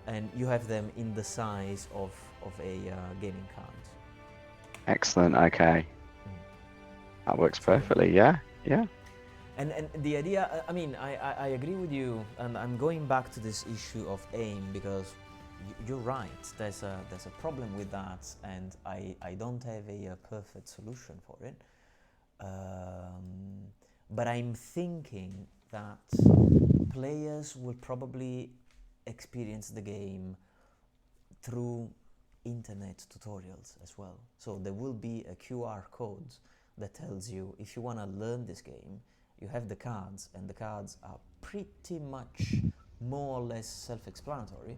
and you have them in the size of a gaming card. Excellent. Okay. That works perfectly. Yeah. Yeah. And the idea, I mean, I agree with you, and I'm going back to this issue of aim because you're right. There's a problem with that, and I don't have a perfect solution for it. But I'm thinking that players will probably experience the game through internet tutorials as well. So there will be a QR code that tells you if you want to learn this game, you have the cards, and the cards are pretty much more or less self-explanatory,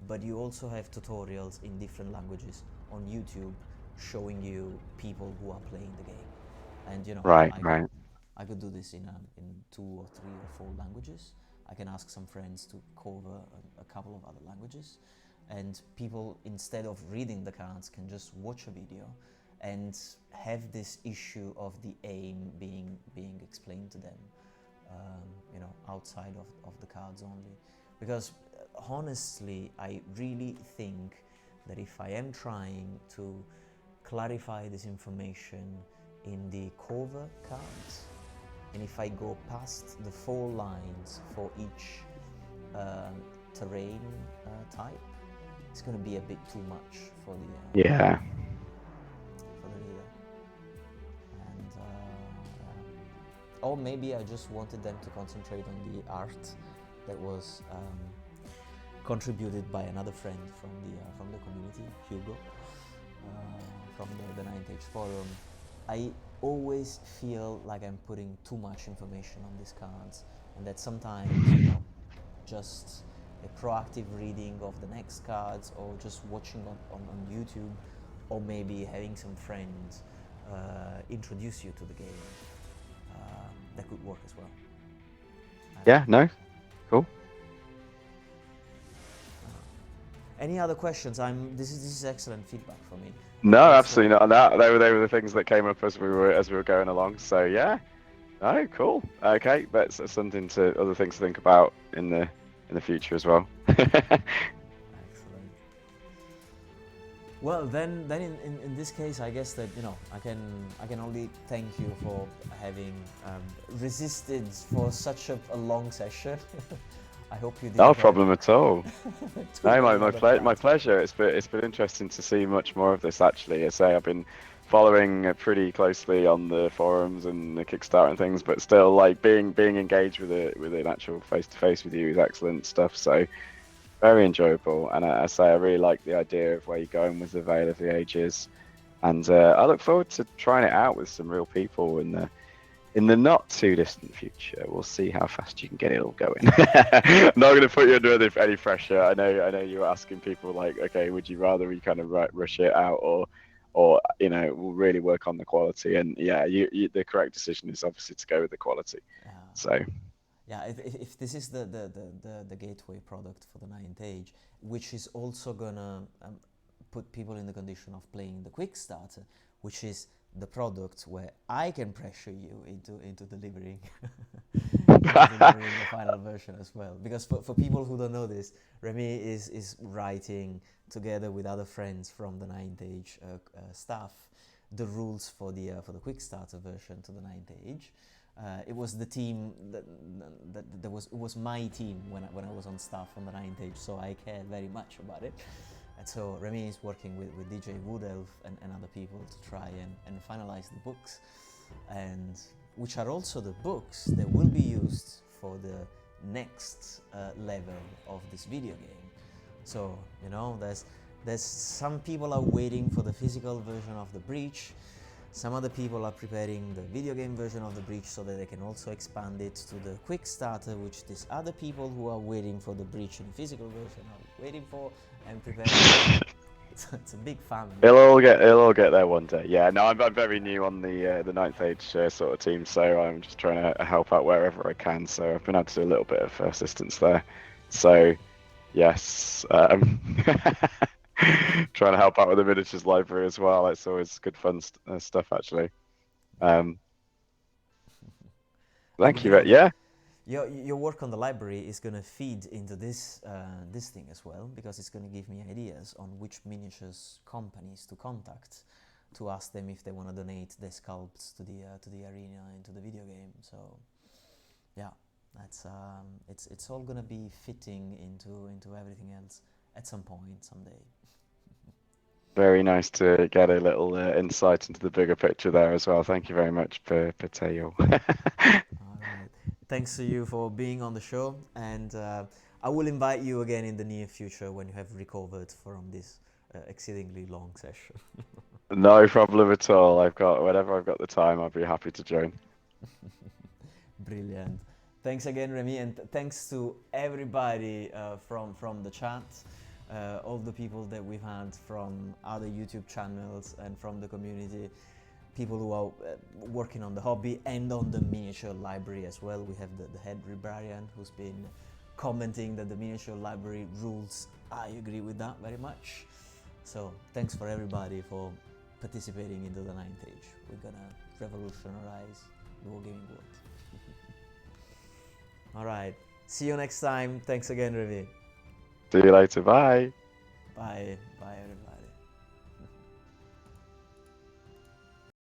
but you also have tutorials in different languages on YouTube showing you people who are playing the game. And Right. I could do this in 2 or 3 or 4 languages. I can ask some friends to cover a couple of other languages, and people, instead of reading the cards, can just watch a video and have this issue of the aim being explained to them, outside of the cards only. Because honestly, I really think that if I am trying to clarify this information in the cover cards, and if I go past the 4 lines for each terrain type, it's going to be a bit too much for the Yeah. for the reader. And or maybe I just wanted them to concentrate on the art that was contributed by another friend from the community, Hugo, from the 9th Age forum. I always feel like I'm putting too much information on these cards, and that sometimes, just a proactive reading of the next cards, or just watching on YouTube, or maybe having some friends introduce you to the game, that could work as well. Yeah. No. Cool. Any other questions? This is excellent feedback for me. No, absolutely not. That they were the things that came up as we were going along. So yeah. Oh, cool. Okay, that's something other things to think about in the future as well. Excellent. Well, then in this case, I guess that I can only thank you for having resisted for such a long session. I hope you did. No problem at all. No, my pleasure. It's been interesting to see much more of this. Actually, I say I've been following pretty closely on the forums and the Kickstarter and things, but still, like being engaged with an actual face to face with you is excellent stuff. So very enjoyable, and I say I really like the idea of where you're going with the Veil of the Ages, and I look forward to trying it out with some real people in the not too distant future. We'll see how fast you can get it all going. I'm not going to put you under any pressure. I know you were asking people like, okay, would you rather we kind of rush it out, or we'll really work on the quality? And yeah, the correct decision is obviously to go with the quality. So yeah, if this is the gateway product for the 9th Age, which is also gonna put people in the condition of playing the quick starter, which is the product where I can pressure you into delivering delivering the final version as well. Because for people who don't know this, Remy is writing together with other friends from the Ninth Age staff the rules for the quick starter version to the Ninth Age. It was the team that was my team when I was on staff on the Ninth Age, so I care very much about it. And so Remy is working with DJ Woodelf and other people to try and finalize the books, and which are also the books that will be used for the next level of this video game. So, you know, there's some people are waiting for the physical version of the Breach. Some other people are preparing the video game version of the Breach so that they can also expand it to the quick starter, which these other people who are waiting for the Breach in physical version are waiting for and preparing. It's a big family. It'll all get there one day. Yeah, no, I'm very new on the Ninth Age sort of team, so I'm just trying to help out wherever I can. So I've been able to do a little bit of assistance there. So, yes, trying to help out with the miniatures library as well. It's always good fun stuff, actually. Thank you. Yeah. Your work on the library is going to feed into this thing as well, because it's going to give me ideas on which miniatures companies to contact to ask them if they want to donate their sculpts to the arena and to the video game. So yeah, that's it's all going to be fitting into everything else at some point someday. Very nice to get a little insight into the bigger picture there as well. Thank you very much, Pateo. All right. Thanks to you for being on the show, and I will invite you again in the near future when you have recovered from this exceedingly long session. No problem at all. Whenever I've got the time, I'll be happy to join. Brilliant. Thanks again, Remy, and thanks to everybody from the chat, all the people that we've had from other YouTube channels and from the community. People who are working on the hobby and on the miniature library as well. We have the head librarian who's been commenting that the miniature library rules. I agree with that very much. So thanks for everybody for participating into the Ninth Age. We're gonna revolutionize the wargaming world. All right, see you next time. Thanks again, Remy. See you later. Bye. Bye, everybody.